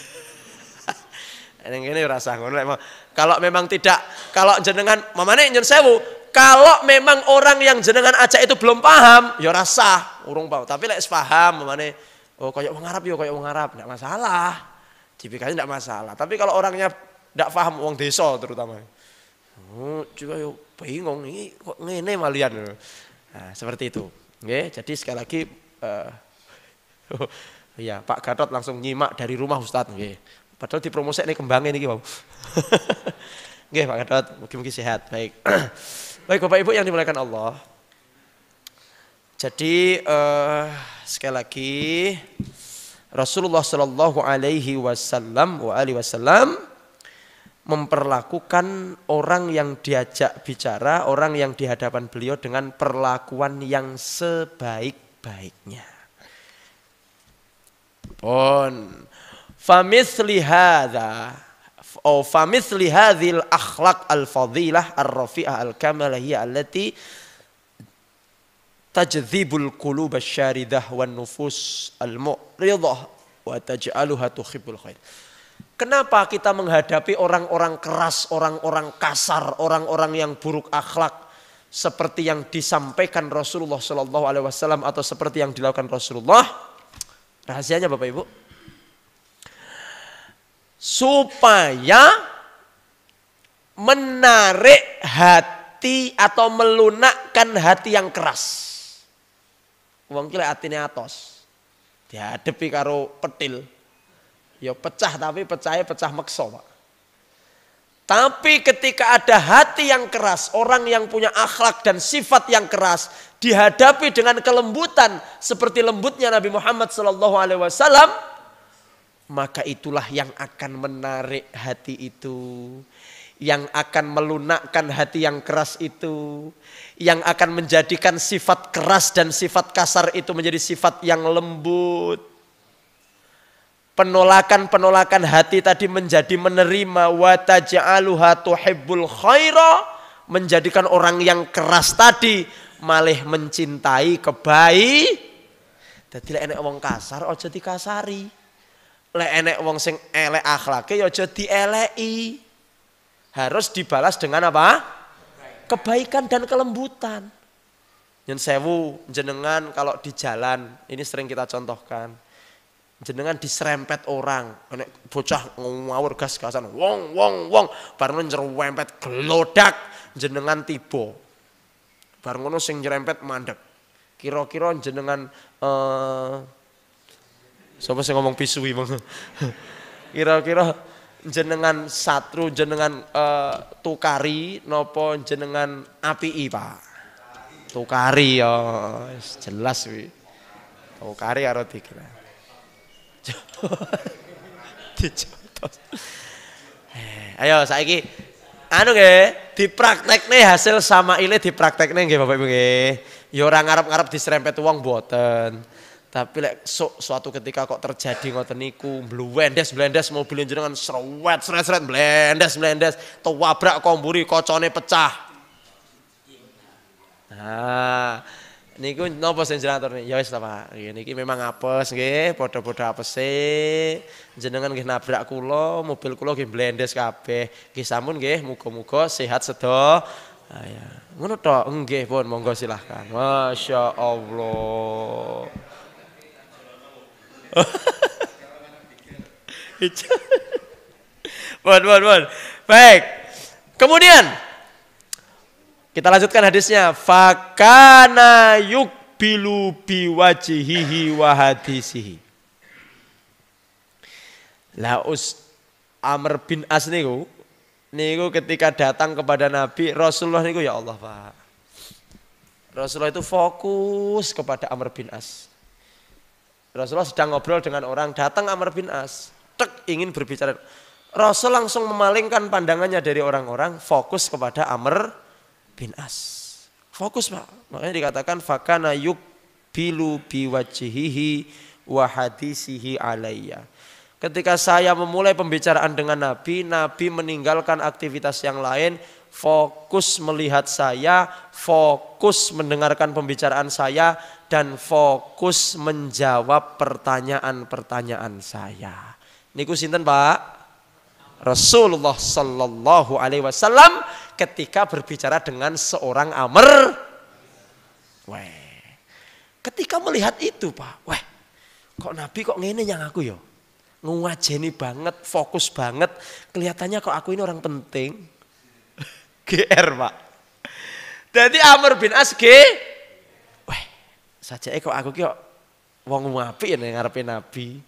Ning kene ora usah ngono. Kalau memang tidak, kalau jenengan mamane nyun sewu, kalau memang orang yang jenengan ajak itu belum paham, ya ora sah, urung paham. Tapi lek paham mamane oh kayak wong Arab yo kayak wong Arab, enggak masalah. Cipikanya enggak masalah. Tapi kalau orangnya enggak paham wong desa terutama. Oh, juga yo bingung ini kok ngene malian. Nah, seperti itu. Nggih, jadi sekali lagi iya, Pak Gatot langsung nyimak dari rumah Ustadz nggih. Padahal dipromosik ini kembangnya ini, wow. Nggih Pak Gatot, mungkin sehat. Baik. Baik Bapak Ibu yang dimuliakan Allah. Jadi sekali lagi Rasulullah Shallallahu Alaihi Wasallam memperlakukan orang yang diajak bicara, orang yang di hadapan beliau dengan perlakuan yang sebaik-baiknya. Famithli hadhil akhlaq al-fadilah ar-rafi'ah al-kamalah hiya allati tajdzibul qulub asy-syaridah wan nufus al-mu'ridah wa taj'aluha tuhibbul khair. Kenapa kita menghadapi orang-orang keras, orang-orang kasar, orang-orang yang buruk akhlak seperti yang disampaikan Rasulullah Shallallahu Alaihi Wasallam atau seperti yang dilakukan Rasulullah? Rahasianya Bapak Ibu, supaya menarik hati atau melunakkan hati yang keras. Wong ki lek atine atos, dihadapi karo petil, ya pecah tapi pecahnya pecah meksa, Pak. Tapi ketika ada hati yang keras, orang yang punya akhlak dan sifat yang keras, dihadapi dengan kelembutan seperti lembutnya Nabi Muhammad SAW, maka itulah yang akan menarik hati itu, yang akan melunakkan hati yang keras itu, yang akan menjadikan sifat keras dan sifat kasar itu menjadi sifat yang lembut. Penolakan-penolakan hati tadi menjadi menerima, wa taj'aluha tuhibbul khaira, menjadikan orang yang keras tadi malah mencintai kebaikan. Dadi lek enek wong kasar aja dikasari. Lek enek wong sing elek akhlake ya aja dieleki. Harus dibalas dengan apa? Kebaikan dan kelembutan. Yen sewu jenengan kalau di jalan, ini sering kita contohkan. Jenengan diserempet orang, nek bocah ngawur gas-gasan, wong, bareng nyerempet gelodak, jenengan tiba. Bareng ngono sing nyerempet mandek. Kira-kira jenengan sapa sing ngomong pisui mong. Kira-kira jenengan satru, jenengan tukari napa jenengan apiki, Pak? Tukari ya, jelas kuwi. Tukari karo dikira. Dicotos. Ayo saiki anu nggih, dipraktekne hasil samaile dipraktekne nggih Bapak Ibu nggih. Ya ora ngarep-ngarep diserempet wong mboten. Tapi lek suatu ketika kok terjadi ngoten niku, blendes mobil jenengan sret blendes, tuwabrak komburi kocone pecah. Nah, niku napa sing jenengan ya wis ta Pak. Niki memang apes nggih, padha-padha apese. Jenengan nggih nabrak kula, mobil kula nggih blendes kabeh. Nggih sampun nggih, muga-muga sehat sedaya. Ya. Ngono tok, nggih pun monggo silahkan. Masya Allah. Bon. Baik. Kemudian kita lanjutkan hadisnya. Fakana yukbilu biwajihihi wa hadisihi. Amr bin As niku ketika datang kepada Nabi Rasulullah niku, ya Allah Pak. Rasulullah itu fokus kepada Amr bin As. Rasulullah sedang ngobrol dengan orang, datang Amr bin As, ingin berbicara. Rasul langsung memalingkan pandangannya dari orang-orang, fokus kepada Amr bin As. Fokus Pak. Makanya dikatakan fakana yukbilu biwajihihi wa hadisihi alayya. Ketika saya memulai pembicaraan dengan Nabi, Nabi meninggalkan aktivitas yang lain, fokus melihat saya, fokus mendengarkan pembicaraan saya, dan fokus menjawab pertanyaan-pertanyaan saya. Niku sinten Pak? Rasulullah Sallallahu Alaihi Wasallam ketika berbicara dengan seorang Amr. Ketika melihat itu Pak, kok Nabi kok ngene yang aku yo? Ngwajeni banget, fokus banget, kelihatannya kok aku ini orang penting. GR Pak. Jadi Amr bin As sajake kok aku ki kok wong apik ya ngarepe Nabi.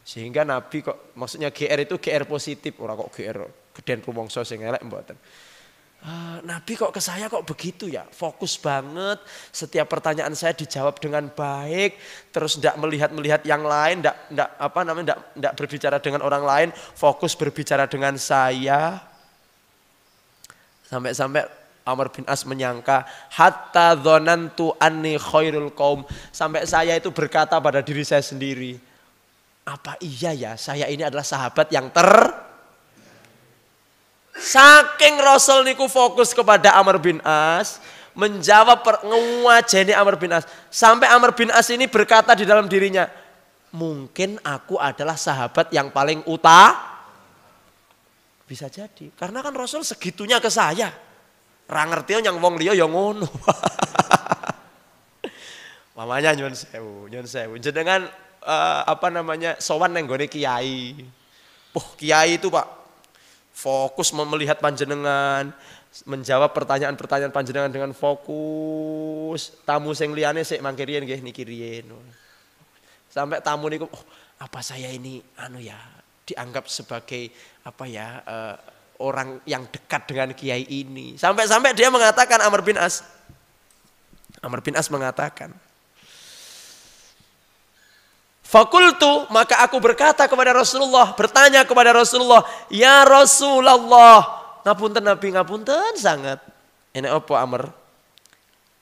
Sehingga Nabi kok maksudnya GR itu GR positif, ora kok GR geden rumangsa sing elek mboten. Nabi kok ke saya kok begitu ya, fokus banget, setiap pertanyaan saya dijawab dengan baik, terus tidak melihat yang lain, tidak berbicara dengan orang lain, fokus berbicara dengan saya. Sampai Amr bin As menyangka, hatta dzanantu anni khairul qaum, sampai saya itu berkata pada diri saya sendiri, apa iya ya saya ini adalah sahabat yang saking Rasul niku fokus kepada Amr bin As, menjawab ngewajeni Amr bin As. Sampai Amr bin As ini berkata di dalam dirinya, mungkin aku adalah sahabat yang paling bisa jadi. Karena kan Rasul segitunya ke saya. Ra ngerti yang wong liya ya ngono. Mamanya nyuwun sewu. Jenengan sowan nang gone kiai. Kiai itu Pak fokus melihat panjenengan, menjawab pertanyaan-pertanyaan panjenengan dengan fokus. Tamu sing liyane sik mangke riyen nggih niki riyen. Sampai tamu niku, apa saya ini dianggap sebagai orang yang dekat dengan kiai ini. Sampai dia mengatakan Amr bin As mengatakan, fakultu, maka aku berkata kepada Rasulullah, bertanya kepada Rasulullah, ya Rasulullah, ngapunten Nabi, ngapunten sangat. Ini apa Amr?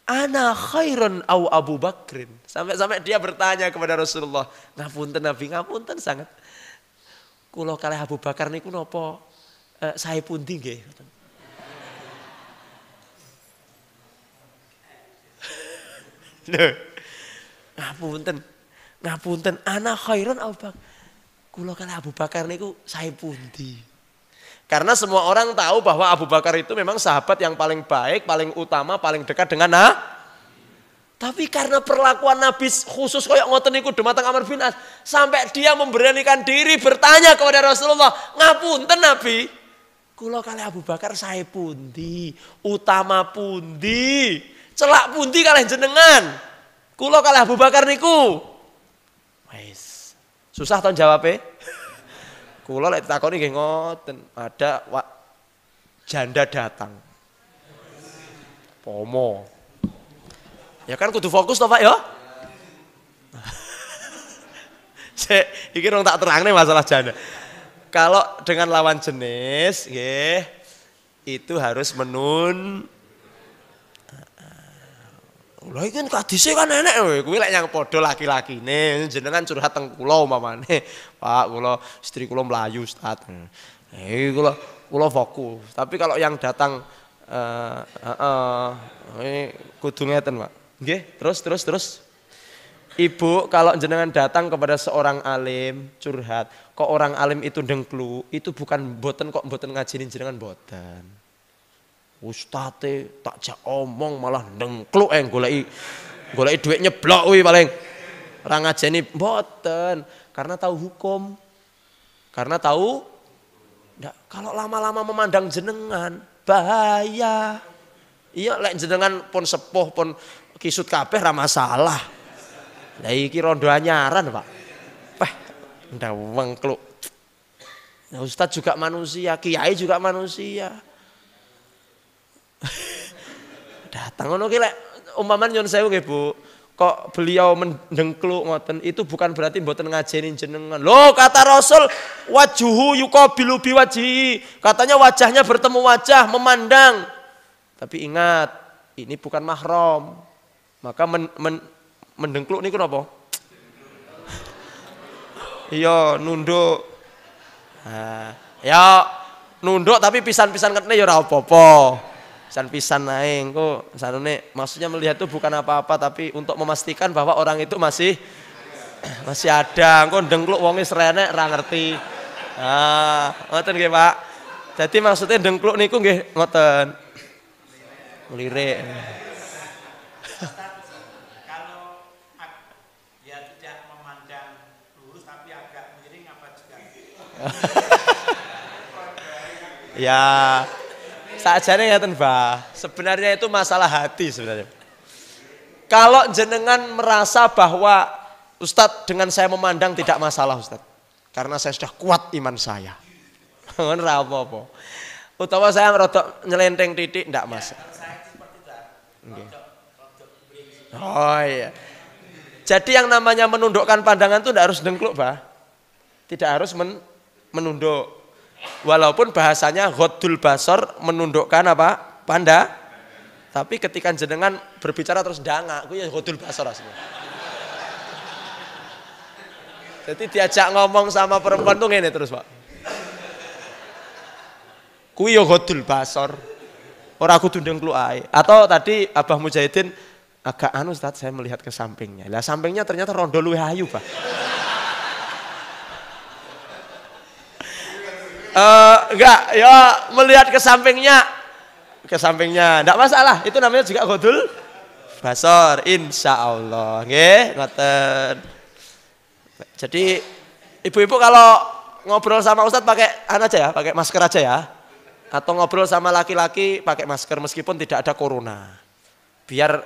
Ana khairun au Abu Bakrin. Sampai dia bertanya kepada Rasulullah, ngapunten Nabi, ngapunten sangat. Kula kalih Abu Bakar niku napa sae pundi nggih? Ngapunten, ana khairun Abu Bakar. Kula kalih Abu Bakar niku sae pundi? Karena semua orang tahu bahwa Abu Bakar itu memang sahabat yang paling baik, paling utama, paling dekat dengan Tapi karena perlakuan Nabi khusus kayak ngoten niku dumateng Amr bin As, sampai dia memberanikan diri bertanya kepada Rasulullah, ngapunten Nabi, kula kalih Abu Bakar sae pundi? Utama pundi? Celak pundi kalih jenengan? Kula kalih Abu Bakar niku. Wes. Susah to jawabe? Kula lek ditakoni nggih ngoten, ada janda datang. Pomo. Ya kan kudu fokus toh Pak ya. Iki rong tak terangne masalah janda. Kalau dengan lawan jenis nggih itu harus Lha iki kan hadise kan enek kowe. Kuwi lek yang padha laki-lakine jenengan curhat teng kula umpamane. Pak, kula istri kula mlayu Ustaz. Kula fokus. Tapi kalau yang datang ini kudu ngeten, Pak. Nggih, terus. Ibu kalau jenengan datang kepada seorang alim curhat, kok orang alim itu dengklu, itu bukan mboten ngajinin jenengan mboten. Ustate tak jak omong malah dengklu goleki dhuwit nyeblok kuwi paling. Ora ngajeni mboten, karena tahu hukum. Karena tahu kalau lama-lama memandang jenengan bahaya. Iya lek jenengan pun sepuh pun kisut kabeh ra masalah. Lah iki rondo anyaran, Pak. Ndak wengkluk. Nah, Ustaz juga manusia, kiai juga manusia. Datang ngono ki lek umpamane nyun sewu nggih Bu, kok beliau mendengkluk ngoten itu bukan berarti mboten ngajenin jenengan. Loh kata Rasul wajuhu yuqabilu biwajhi. Katanya wajahnya bertemu wajah, memandang. Tapi ingat, ini bukan mahram. Maka mendengkluk niku napa? Iya, nunduk. Ya nunduk tapi pisan-pisan ketne ya ora apa-apa. Pisan-pisan ae engko sanune maksudnya melihat itu bukan apa-apa tapi untuk memastikan bahwa orang itu masih ada. Engko ndengkluk wong wis renek ra ngerti. Ngoten nggih, Pak. Jadi maksudnya ndengkluk niku nggih ngoten. Melirik. Kalau dia tidak memandang lurus tapi agak miring apa juga? Ya, sakjane ngeten, Mbah. Sebenarnya itu masalah hati sebenarnya. Kalau jenengan merasa bahwa Ustadz dengan saya memandang tidak masalah Ustadz. karena saya sudah kuat iman saya. Ora apa-apa. Utawa saya rodok nyelenteng titik ndak masalah. Kalau saya seperti itu, rodok bring. Oh iya. Jadi yang namanya menundukkan pandangan itu tidak harus dengkluk, Bah. Tidak harus menunduk. Walaupun bahasanya ghaddul basar, menundukkan apa? Tapi ketika jenengan berbicara terus ndangak, kuwi ya ghaddul basar aslinya. Jadi diajak ngomong sama perempuan tuh ngene terus, Pak. Kuwi ya ghaddul basar. Ora kudu ndengkluk ae. Atau tadi Abah Mujahidin agak Ustaz, saya melihat ke sampingnya. Lah sampingnya ternyata rondo luwih ayu, Pak. Enggak, ya melihat ke sampingnya, enggak masalah. Itu namanya juga ghaddul basar, insyaallah. Nggih, ngoten. Jadi ibu-ibu kalau ngobrol sama Ustaz pakai aja ya, pakai masker aja ya. Atau ngobrol sama laki-laki pakai masker meskipun tidak ada corona. Biar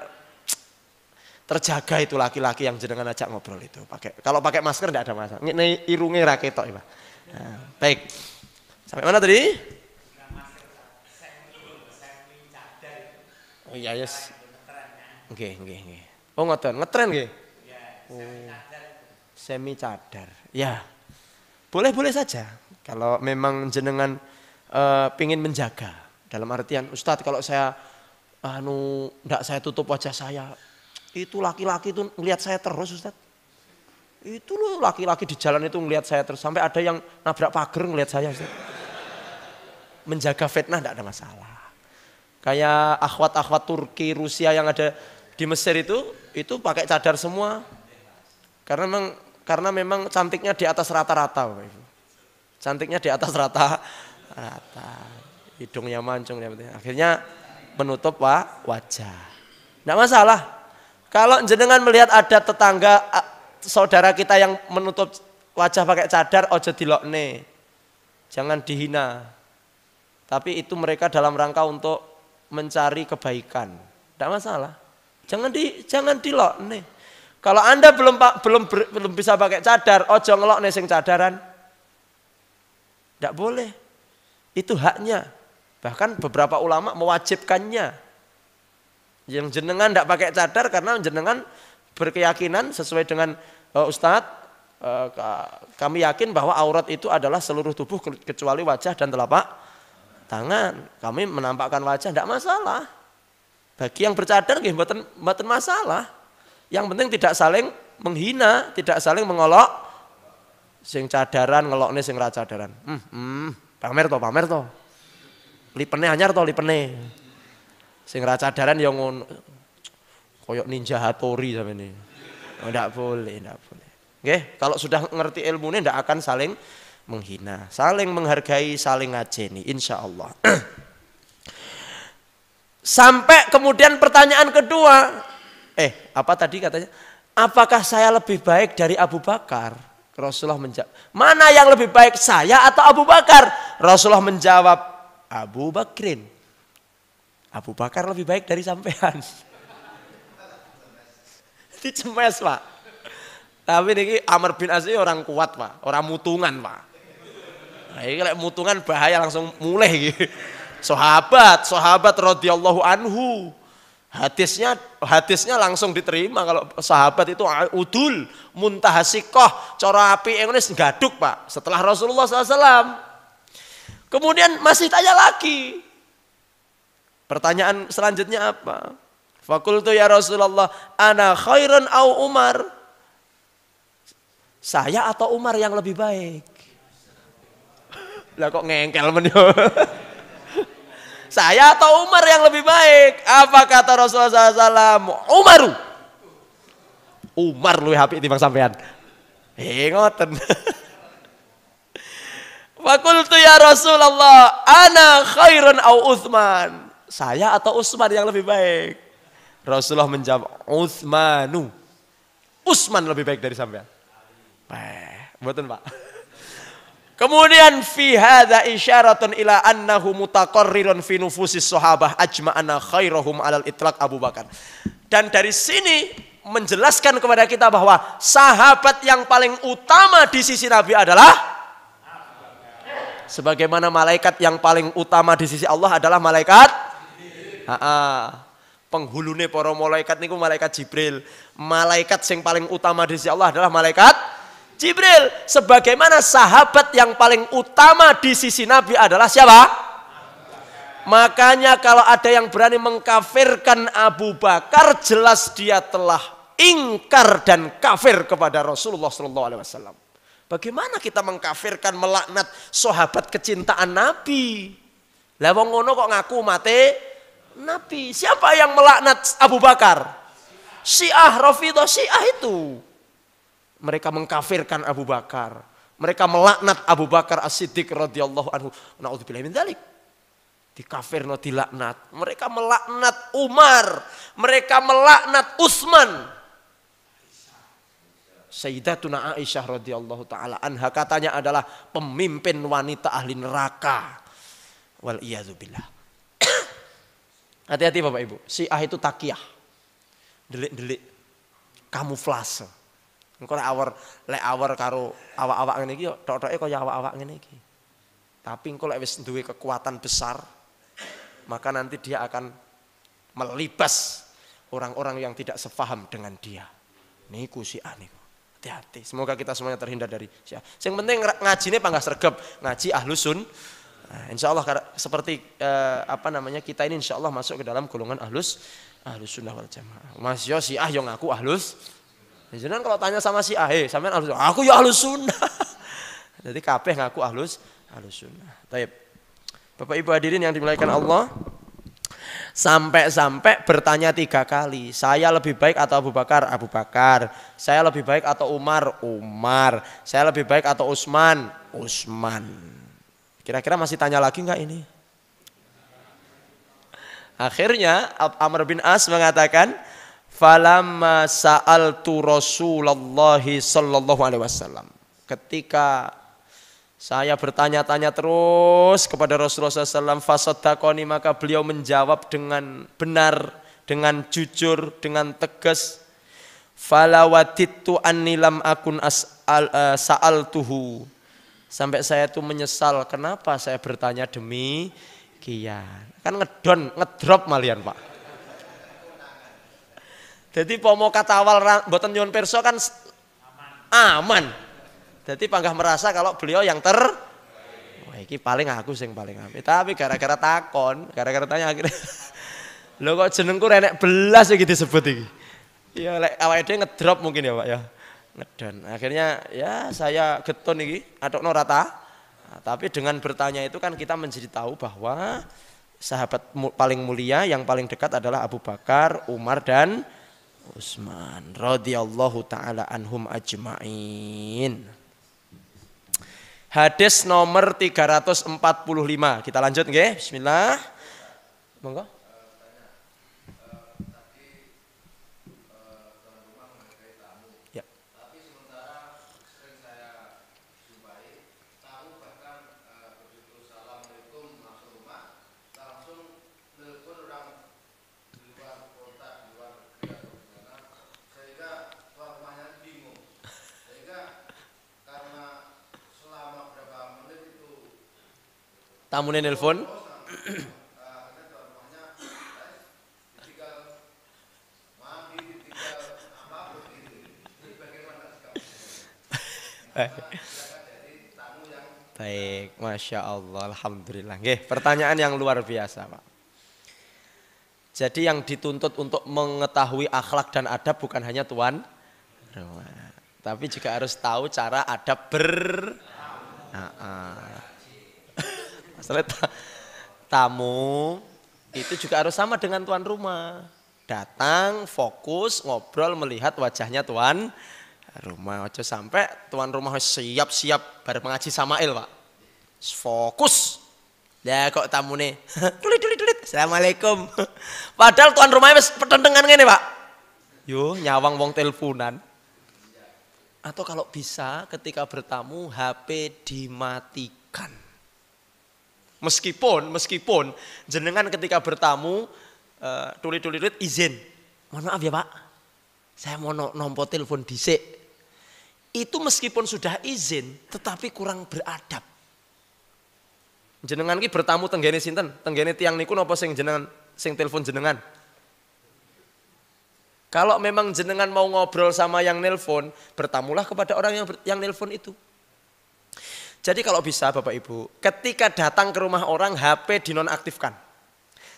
terjaga itu laki-laki yang jenengan ajak ngobrol itu. Kalau pakai masker tidak ada masalah. Ini irunge ra ketok ya, Pak. Nah, baik. Sampai mana tadi? Oh iya, yes. Nggih. Oh ngoten, ngetren nggih. Semi cadar. Ya. Boleh-boleh saja. Kalau memang jenengan pingin menjaga, dalam artian Ustadz kalau saya enggak saya tutup wajah saya, itu laki-laki itu ngelihat saya terus Ustadz. Itu loh laki-laki di jalan itu ngelihat saya terus, sampai ada yang nabrak pagar ngelihat saya Ustadz. Menjaga fitnah enggak ada masalah. Kayak akhwat-akhwat Turki, Rusia yang ada di Mesir itu pakai cadar semua. Karena memang cantiknya di atas rata-rata, Bapak Ibu. Cantiknya di atas rata, hidungnya mancung, akhirnya menutup wajah. Tidak masalah. Kalau jenengan melihat ada tetangga saudara kita yang menutup wajah pakai cadar, ojo dilokne, jangan dihina. Tapi itu mereka dalam rangka untuk mencari kebaikan. Tidak masalah. Jangan dilokne. Kalau Anda belum bisa pakai cadar, ojo ngelokne sing cadaran. Tidak boleh. Itu haknya. Bahkan beberapa ulama mewajibkannya. Yang jenengan tidak pakai cadar karena jenengan berkeyakinan sesuai dengan Ustadz, kami yakin bahwa aurat itu adalah seluruh tubuh kecuali wajah dan telapak tangan. Kami menampakkan wajah, tidak masalah. Bagi yang bercadar mboten masalah. Yang penting tidak saling menghina, tidak saling mengolok. Sing cadaran ngelokne sing ra cadaran. Pamer to. Lipene anyar to lipene. Sing ra cadaran ya ngono. Koyok ninja Hattori sampeyan. Ndak boleh. Nggih, kalau sudah ngerti ilmune ndak akan saling menghina, saling menghargai, saling ngajeni insyaallah. Sampai kemudian pertanyaan kedua. Apa tadi katanya? Apakah saya lebih baik dari Abu Bakar? Rasulullah menjawab, mana yang lebih baik, saya atau Abu Bakar? Rasulullah menjawab, Abu Bakrin. Abu Bakar lebih baik dari sampean. Dicemes, Pak. Tapi ini Amr bin As orang kuat, Pak. Orang mutungan, Pak. Nah, ini kalau mutungan bahaya langsung mulai gitu. Sahabat radhiyallahu anhu. Hadisnya langsung diterima. Kalau sahabat itu udul, muntahasikoh, cara api yang ini gaduk, Pak. Setelah Rasulullah SAW. Kemudian masih tanya lagi. Pertanyaan selanjutnya apa? Fakultu ya Rasulullah, ana khairun au Umar. Saya atau Umar yang lebih baik? Lah kok ngengkel men yo. Saya atau Umar yang lebih baik? Apa kata Rasulullah SAW? Umar lu apik timbang sampean. Ngoten. Fakultu ya Rasulullah, ana khairun au Utsman. Saya atau Utsman yang lebih baik? Rasulullah menjawab, Utsman lebih baik dari sampean. Mboten, Pak. Kemudian fi hadza isyaratun ila annahu mutaqarrirun fi nufusis sahabah ajma'ana khairuhum alal itlaq Abu Bakar. Dan dari sini menjelaskan kepada kita bahwa sahabat yang paling utama di sisi Nabi adalah sebagaimana malaikat yang paling utama di sisi Allah adalah malaikat penghulune para malaikat niku malaikat Jibril. Malaikat yang paling utama di sisi Allah adalah malaikat Jibril. Sebagaimana sahabat yang paling utama di sisi Nabi adalah siapa? Makanya kalau ada yang berani mengkafirkan Abu Bakar, jelas dia telah ingkar dan kafir kepada Rasulullah SAW. Bagaimana kita mengkafirkan, melaknat sahabat kecintaan Nabi? Lah wong ngono kok ngaku mate Nabi. Siapa yang melaknat Abu Bakar? Syiah, Rafidhah, Syiah itu. Mereka mengkafirkan Abu Bakar. Mereka melaknat Abu Bakar As-Siddiq radhiyallahu anhu. Na'udzubillahi min dzalik. Dikafirno, dilaknat. Mereka melaknat Umar. Mereka melaknat Utsman. Sayyidatuna Aisyah radhiyallahu taala anha katanya adalah pemimpin wanita ahli neraka. Wal iyadzubillah. Hati-hati Bapak Ibu. Syiah itu takiyah. Delik-delik. Kamuflase. Engko lek awar karo awak-awak ngene iki yo tok-toke kaya awak-awak ngene iki. Tapi engko lek wis duwe kekuatan besar, maka nanti dia akan melibas orang-orang yang tidak sepaham dengan dia. Niku Syiah niku. Hati-hati. Semoga kita semuanya terhindar dari Syiah. Yang penting ngajine panggah sregep, ngaji Ahlus Sunnah. Nah, insya Allah seperti kita ini insya Allah masuk ke dalam golongan Ahlus Sunnah wal Jamaah. Mas yo Syiah yo ngaku Ahlus. Jangan kalau tanya sama Syiah, sampean Ahlus Sunnah. Aku ya Ahlus Sunnah. Jadi kabeh ngaku Ahlus Sunnah. Baik. Bapak Ibu hadirin yang dimuliakan Allah, sampai bertanya 3 kali, saya lebih baik atau Abu Bakar? Abu Bakar. Saya lebih baik atau Umar? Umar. Saya lebih baik atau Utsman? Utsman. Kira-kira masih tanya lagi enggak ini? Akhirnya Amr bin As mengatakan, falamma sa'altu Rasulullah sallallahu alaihi wasallam. Ketika saya bertanya-tanya terus kepada Rasulullah SAW, fasaddaqani, maka beliau menjawab dengan benar, dengan jujur, dengan tegas. Fala wadittu anni lam akun sa'altuhu. Sampai saya itu menyesal, kenapa saya bertanya demikian. Kan ngedrop malian Pak. Jadi pomo kata awal mboten nyuwun pirsa kan aman. Jadi panggah merasa kalau beliau yang wah iki paling aku sing paling amin. Tapi gara-gara takon, gara-gara tanya akhirnya lho kok jenengku renek belas iki disebut iki. Ya lek awake dhewe ngedrop mungkin ya Pak ya. Ngedon. Akhirnya ya saya getun iki atokno rata. Nah, tapi dengan bertanya itu kan kita menjadi tahu bahwa sahabat paling mulia yang paling dekat adalah Abu Bakar, Umar dan Utsman radhiyallahu taala anhum ajmain. Hadis nomor 345. Kita lanjut nggih. Bismillah. Monggo. Ya. Tapi sementara sering saya jumpai tamu bahkan begitu assalamualaikum masuk rumah langsung telepon orang di luar kota, di luar negeri atau di mana, sehingga tuan rumahnya bingung. Sehingga karena selama berapa menit itu tamunya nelpon baik, Masya Allah, Alhamdulillah. Nggih, pertanyaan yang luar biasa Pak. Jadi yang dituntut untuk mengetahui akhlak dan adab bukan hanya tuan rumah, tapi juga harus tahu cara adab masalah tamu itu juga harus sama dengan tuan rumah. Datang, fokus, ngobrol, melihat wajahnya tuan rumah. Aja sampai tuan rumah siap-siap bar mengaji Samail Pak. Fokus. Ya kok tamune tulit. Assalamualaikum. Padahal tuan rumahnya wis petentengan ngene Pak. Yo nyawang wong teleponan. Atau kalau bisa ketika bertamu HP dimatikan. Meskipun jenengan ketika bertamu tulit izin. Mohon maaf ya Pak. Saya mau nompo telepon dhisik. Itu meskipun sudah izin, tetapi kurang beradab. Jenengan ki bertamu tenggene sinten? Tenggene tiang niku napa sing jenengan sing telepon jenengan? Kalau memang jenengan mau ngobrol sama yang nelpon, bertamulah kepada orang yang nelpon itu. Jadi kalau bisa Bapak Ibu, ketika datang ke rumah orang HP dinonaktifkan.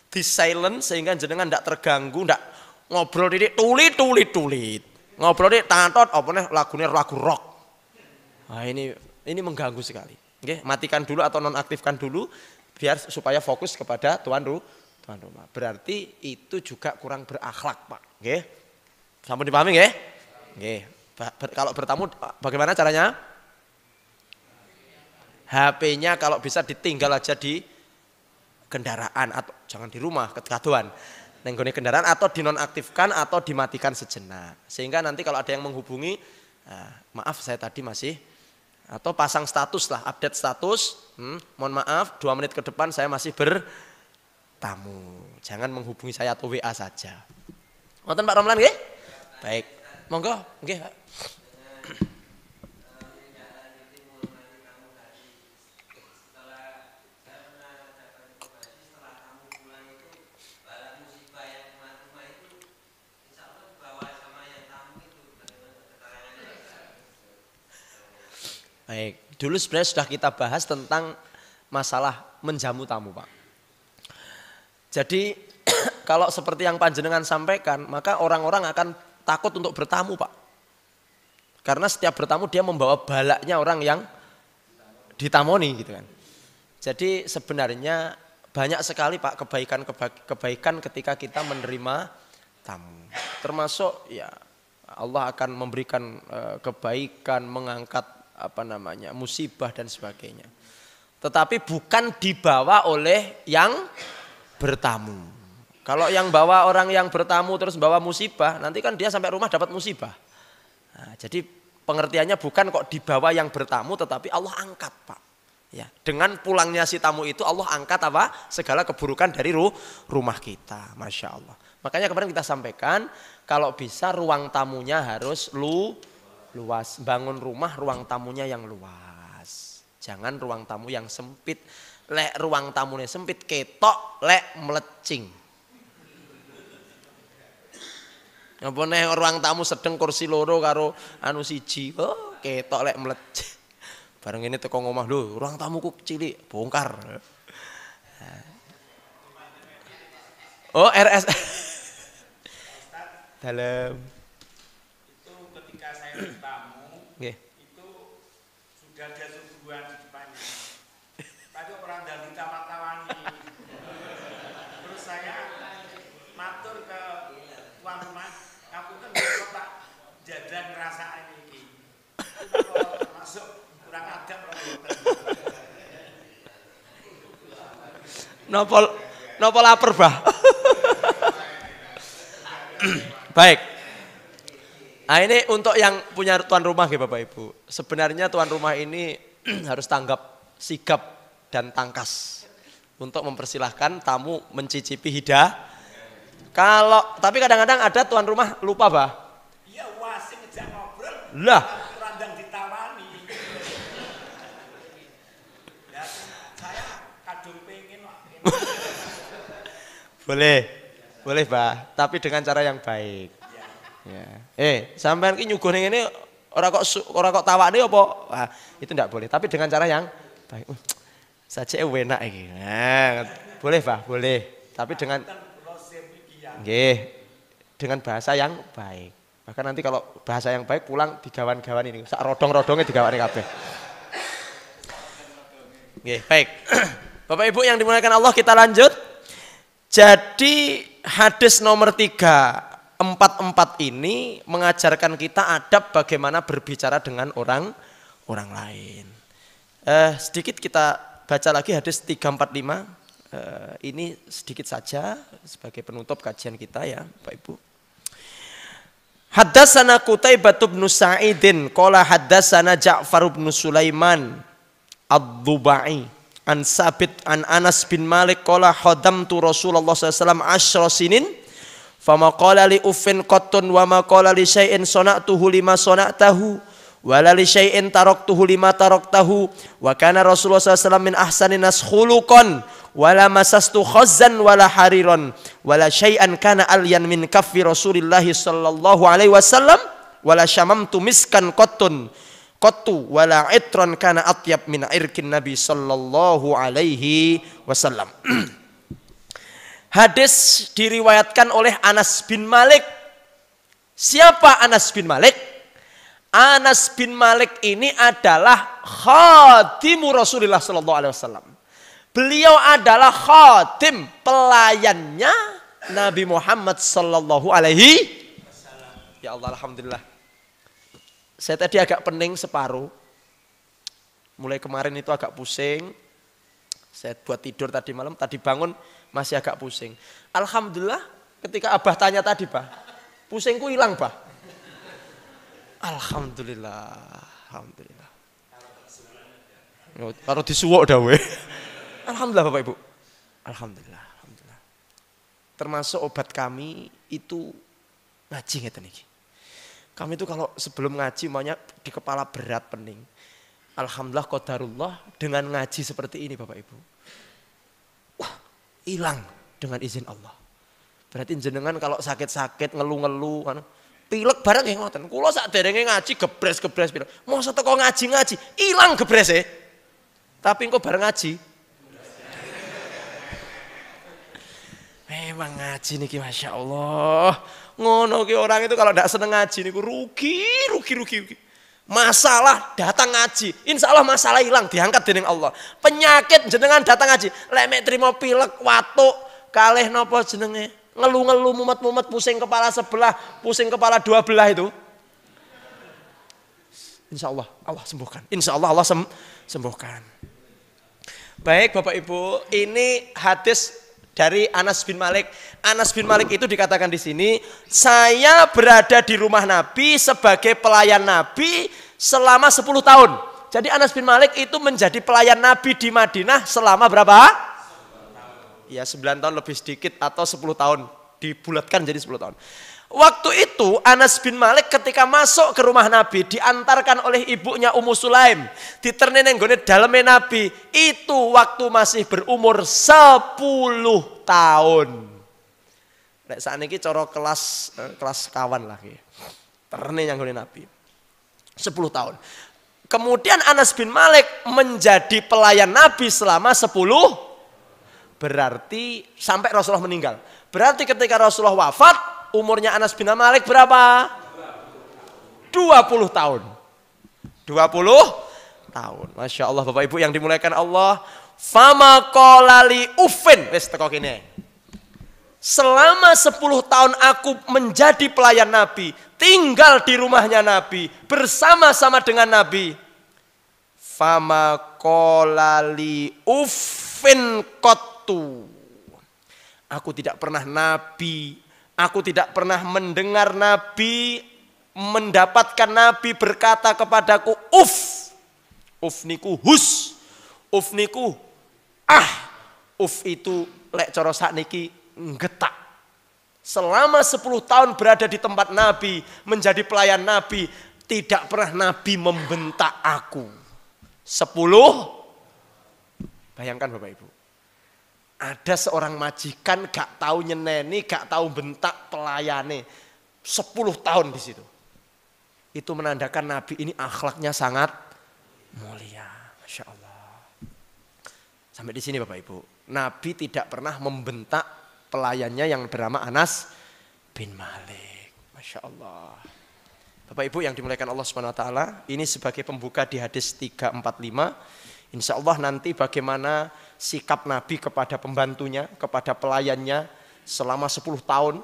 Di silent sehingga jenengan tidak terganggu, tidak ngobrol ini tulit. Ngobrol ini tantot apa nih lagu rock. Nah, ini mengganggu sekali. Oke, matikan dulu atau nonaktifkan dulu biar supaya fokus kepada tuan rumah. Berarti itu juga kurang berakhlak, Pak. Oke. Sampun dipahami nggih? Nggih. Kalau bertamu bagaimana caranya? HP-nya kalau bisa ditinggal aja di kendaraan atau jangan di rumah kekaduan. Nenggone kendaraan atau dinonaktifkan atau dimatikan sejenak. Sehingga nanti kalau ada yang menghubungi, maaf saya tadi masih atau pasang status lah, update status. Mohon maaf 2 menit ke depan saya masih bertamu. Jangan menghubungi saya atau WA saja. Wonten Pak Romlan nggih? Baik, monggo, nggih Pak. Baik, dulu sebenarnya sudah kita bahas tentang masalah menjamu tamu, Pak. Jadi kalau seperti yang panjenengan sampaikan, maka orang-orang akan takut untuk bertamu, Pak. Karena setiap bertamu dia membawa balaknya orang yang ditamoni gitu kan. Jadi sebenarnya banyak sekali Pak kebaikan ketika kita menerima tamu. Termasuk ya Allah akan memberikan kebaikan, mengangkat musibah dan sebagainya. Tetapi bukan dibawa oleh yang bertamu. Kalau yang bawa orang yang bertamu terus bawa musibah, nanti kan dia sampai rumah dapat musibah. Nah, jadi pengertiannya bukan kok dibawa yang bertamu, tetapi Allah angkat, Pak. Ya, dengan pulangnya si tamu itu Allah angkat apa? Segala keburukan dari rumah kita, Masya Allah. Makanya kemarin kita sampaikan, kalau bisa ruang tamunya harus luas. Bangun rumah ruang tamunya yang luas. Jangan ruang tamu yang sempit. Lek ruang tamunya sempit, ketok, lek melecing. Apa nih ruang tamu sedeng kursi loro karo anu siji, oh ketok lek mleceh. Bareng ini teko ngomah lho, ruang tamuku cilik, bongkar. Oh RS. Dalam. Itu ketika saya bertamu, itu sudah ada suguhan di depannya. Tapi orang dari tawa-tawani. Terus saya matur ke tuan rumah. Aku kan tak jajan ngerasaan ini. Kalau masuk kurang adab Nopo lapar, Bah. Baik. Nah ini untuk yang punya tuan rumah ya Bapak Ibu. Sebenarnya tuan rumah ini harus tanggap sigap dan tangkas untuk mempersilahkan tamu mencicipi tapi kadang-kadang ada tuan rumah lupa, Bah. Iya, wasing ngejak ngobrol. Lah, randang ditawani. Ya, saya kadung pengen Pak. Boleh, Bah, tapi dengan cara yang baik. Ya. Sampean ki nyuguh ning ngene ora kok tawakne apa? Wah, itu enggak boleh, tapi dengan cara yang baik. Saja enak iki. Nah, boleh, Bah, boleh. Tapi dengan dengan bahasa yang baik. Bahkan nanti kalau bahasa yang baik pulang digawan-gawan ini, sak rodong-rodongnya digawane kabeh. Nggih, baik. Bapak Ibu yang dimuliakan Allah, kita lanjut. Jadi hadis nomor 344 ini mengajarkan kita adab bagaimana berbicara dengan orang lain. Sedikit kita baca lagi hadis 345. Ini sedikit saja sebagai penutup kajian kita ya Bapak Ibu. Haddatsana Qutaibah bin Sa'idin qala haddatsana Ja'far bin Sulaiman ad-Dubai an Sabit an Anas bin Malik qala khadamtu Rasulullah sallallahu alaihi wasallam 10 sinin Fama qala li uffin qattun wa ma qala li syai'in sana'tuhu lima sana'tahu wa la li syai'in taraktuhu lima taraktahu wa kana Rasulullah sallallahu alaihi wasallam min ahsanin nas khuluqan wa la masastu khazzan wa la hariran wa la syai'an kana alyan min kaffi Rasulillah sallallahu alaihi wasallam wa la syamamtu miskan qattun qattu wa la itran kana atyab min irkin Nabi sallallahu alaihi wasallam. Hadis diriwayatkan oleh Anas bin Malik. Siapa Anas bin Malik? Anas bin Malik ini adalah khadimu Rasulullah sallallahu alaihi wasallam. Beliau adalah khadim, pelayannya Nabi Muhammad sallallahu alaihi wasallam. Ya Allah, alhamdulillah. Saya tadi agak pening separuh. Mulai kemarin itu agak pusing. Saya buat tidur tadi malam, tadi bangun masih agak pusing. Alhamdulillah ketika Abah tanya tadi, Bah, pusingku hilang, Bah. Alhamdulillah. Alhamdulillah. Kalau disuwok dah we. Alhamdulillah Bapak Ibu. Alhamdulillah. Alhamdulillah. Termasuk obat kami itu ngaji ngeten iki. Kami itu kalau sebelum ngaji maunya di kepala berat pening. Alhamdulillah qadarullah dengan ngaji seperti ini Bapak Ibu. Wah, hilang dengan izin Allah. Berarti jenengan kalau sakit-sakit ngeluh-ngeluh kan pilek barang yang ngoten. Kula sakderenge ngaji gebres-gebres pilek. Mosok teko ngaji-ngaji hilang gebrese. Tapi engko bareng ngaji. Memang ngaji niki Masya Allah. Ngono ki orang itu kalau tidak seneng ngaji niku rugi. Masalah datang ngaji, insya Allah masalah hilang diangkat dening Allah. Penyakit jenengan datang ngaji, lek mek trimo pilek, watuk, kalih nopo jenenge, ngeluh-ngeluh, mumet-mumet, pusing kepala sebelah, pusing kepala dua belah itu. Insya Allah Allah sembuhkan. Insya Allah Allah sembuhkan. Baik Bapak Ibu, ini hadis dari Anas bin Malik. Anas bin Malik itu dikatakan di sini, saya berada di rumah Nabi sebagai pelayan Nabi selama 10 tahun. Jadi Anas bin Malik itu menjadi pelayan Nabi di Madinah selama berapa? 9 tahun. Ya 9 tahun lebih sedikit atau 10 tahun. Dibulatkan jadi 10 tahun. Waktu itu Anas bin Malik ketika masuk ke rumah Nabi diantarkan oleh ibunya Ummu Sulaim, diterni nang gone daleme Nabi, itu waktu masih berumur 10 tahun. Nek sakniki cara kelas kawan lah iki. Terni nang gone Nabi. 10 tahun. Kemudian Anas bin Malik menjadi pelayan Nabi selama 10, berarti sampai Rasulullah meninggal. Berarti ketika Rasulullah wafat umurnya Anas bin Malik berapa? 20 tahun. 20 tahun. Masya Allah Bapak Ibu yang dimuliakan Allah. Fama qala li uffin. Wes teko kene. Selama 10 tahun aku menjadi pelayan Nabi, tinggal di rumahnya Nabi, bersama-sama dengan Nabi. Fama qala li uffin qattu. Aku tidak pernah Nabi, aku tidak pernah mendengar Nabi, mendapatkan Nabi berkata kepadaku uf. Uf niku hus. Uf niku Uf itu lek cara sakniki nggetak. Selama 10 tahun berada di tempat Nabi, menjadi pelayan Nabi, tidak pernah Nabi membentak aku. 10. Bayangkan Bapak Ibu. Ada seorang majikan gak tahu nyeneni, gak tahu bentak pelayane. 10 tahun di situ. Itu menandakan Nabi ini akhlaknya sangat mulia. Masya Allah. Sampai di sini Bapak Ibu. Nabi tidak pernah membentak pelayannya yang bernama Anas bin Malik. Masya Allah. Bapak Ibu yang dimuliakan Allah Subhanahu Wa Taala. Ini sebagai pembuka di hadis 345. Insya Allah nanti bagaimana sikap Nabi kepada pembantunya, kepada pelayannya selama 10 tahun.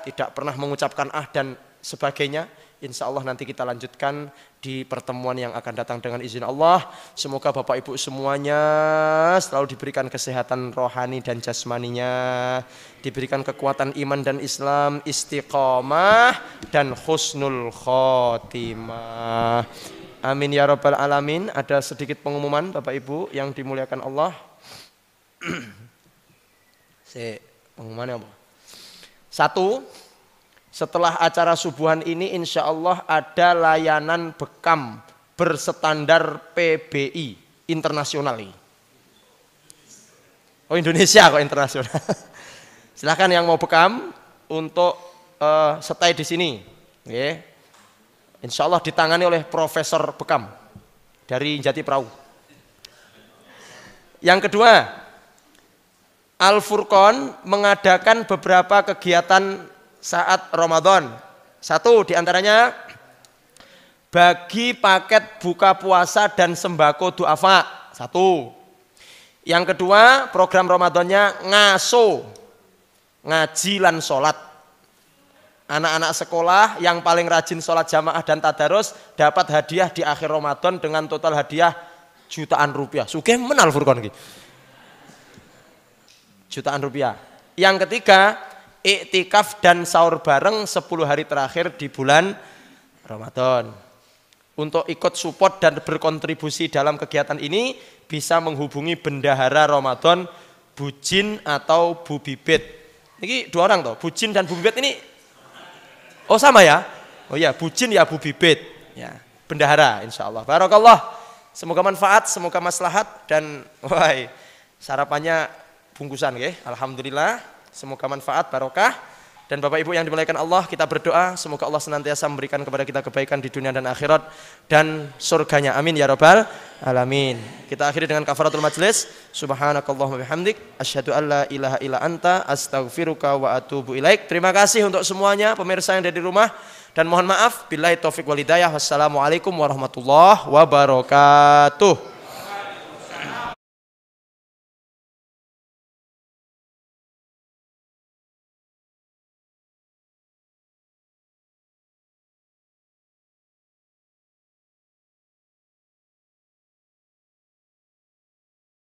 Tidak pernah mengucapkan dan sebagainya. Insya Allah nanti kita lanjutkan di pertemuan yang akan datang dengan izin Allah. Semoga Bapak Ibu semuanya selalu diberikan kesehatan rohani dan jasmaninya. Diberikan kekuatan iman dan Islam, istiqomah dan husnul khotimah. Amin ya rabbal alamin. Ada sedikit pengumuman Bapak Ibu yang dimuliakan Allah. Pengumumannya apa? Satu, setelah acara subuhan ini insya Allah ada layanan bekam berstandar PBI internasional. Oh Indonesia kok internasional. Silahkan yang mau bekam untuk stay di sini. Okay. Insya Allah ditangani oleh Profesor Bekam dari Jati Perahu. Yang kedua, Al Furqon mengadakan beberapa kegiatan saat Ramadan. Satu diantaranya bagi paket buka puasa dan sembako duafa. Satu. Yang kedua, program Ramadannya ngaso, ngaji lan sholat. Anak-anak sekolah yang paling rajin sholat jamaah dan tadarus dapat hadiah di akhir Ramadan dengan total hadiah jutaan rupiah. Sugih men Al Furqon iki. Jutaan rupiah. Yang ketiga, iktikaf dan sahur bareng 10 hari terakhir di bulan Ramadan. Untuk ikut support dan berkontribusi dalam kegiatan ini bisa menghubungi bendahara Ramadan Bujin atau Bu Bibit. Ini dua orang toh, Bujin dan Bu Bibit ini. Oh sama ya? Oh iya, Bujin ya Bu Bibit. Ya, bendahara insyaallah. Barakallah. Semoga manfaat, semoga maslahat dan wahai sarapannya bungkusan nggih. Alhamdulillah. Semoga manfaat, barokah. Dan Bapak Ibu yang dimuliakan Allah, kita berdoa semoga Allah senantiasa memberikan kepada kita kebaikan di dunia dan akhirat dan surganya. Amin ya rabbal alamin. Kita akhiri dengan kafaratul majlis. Subhanakallahumma bihamdik asyhadu an la ilaha illa anta astaghfiruka wa atubu ilaik. Terima kasih untuk semuanya pemirsa yang ada di rumah dan mohon maaf billahi taufik wal hidayah. Wassalamualaikum warahmatullahi wabarakatuh.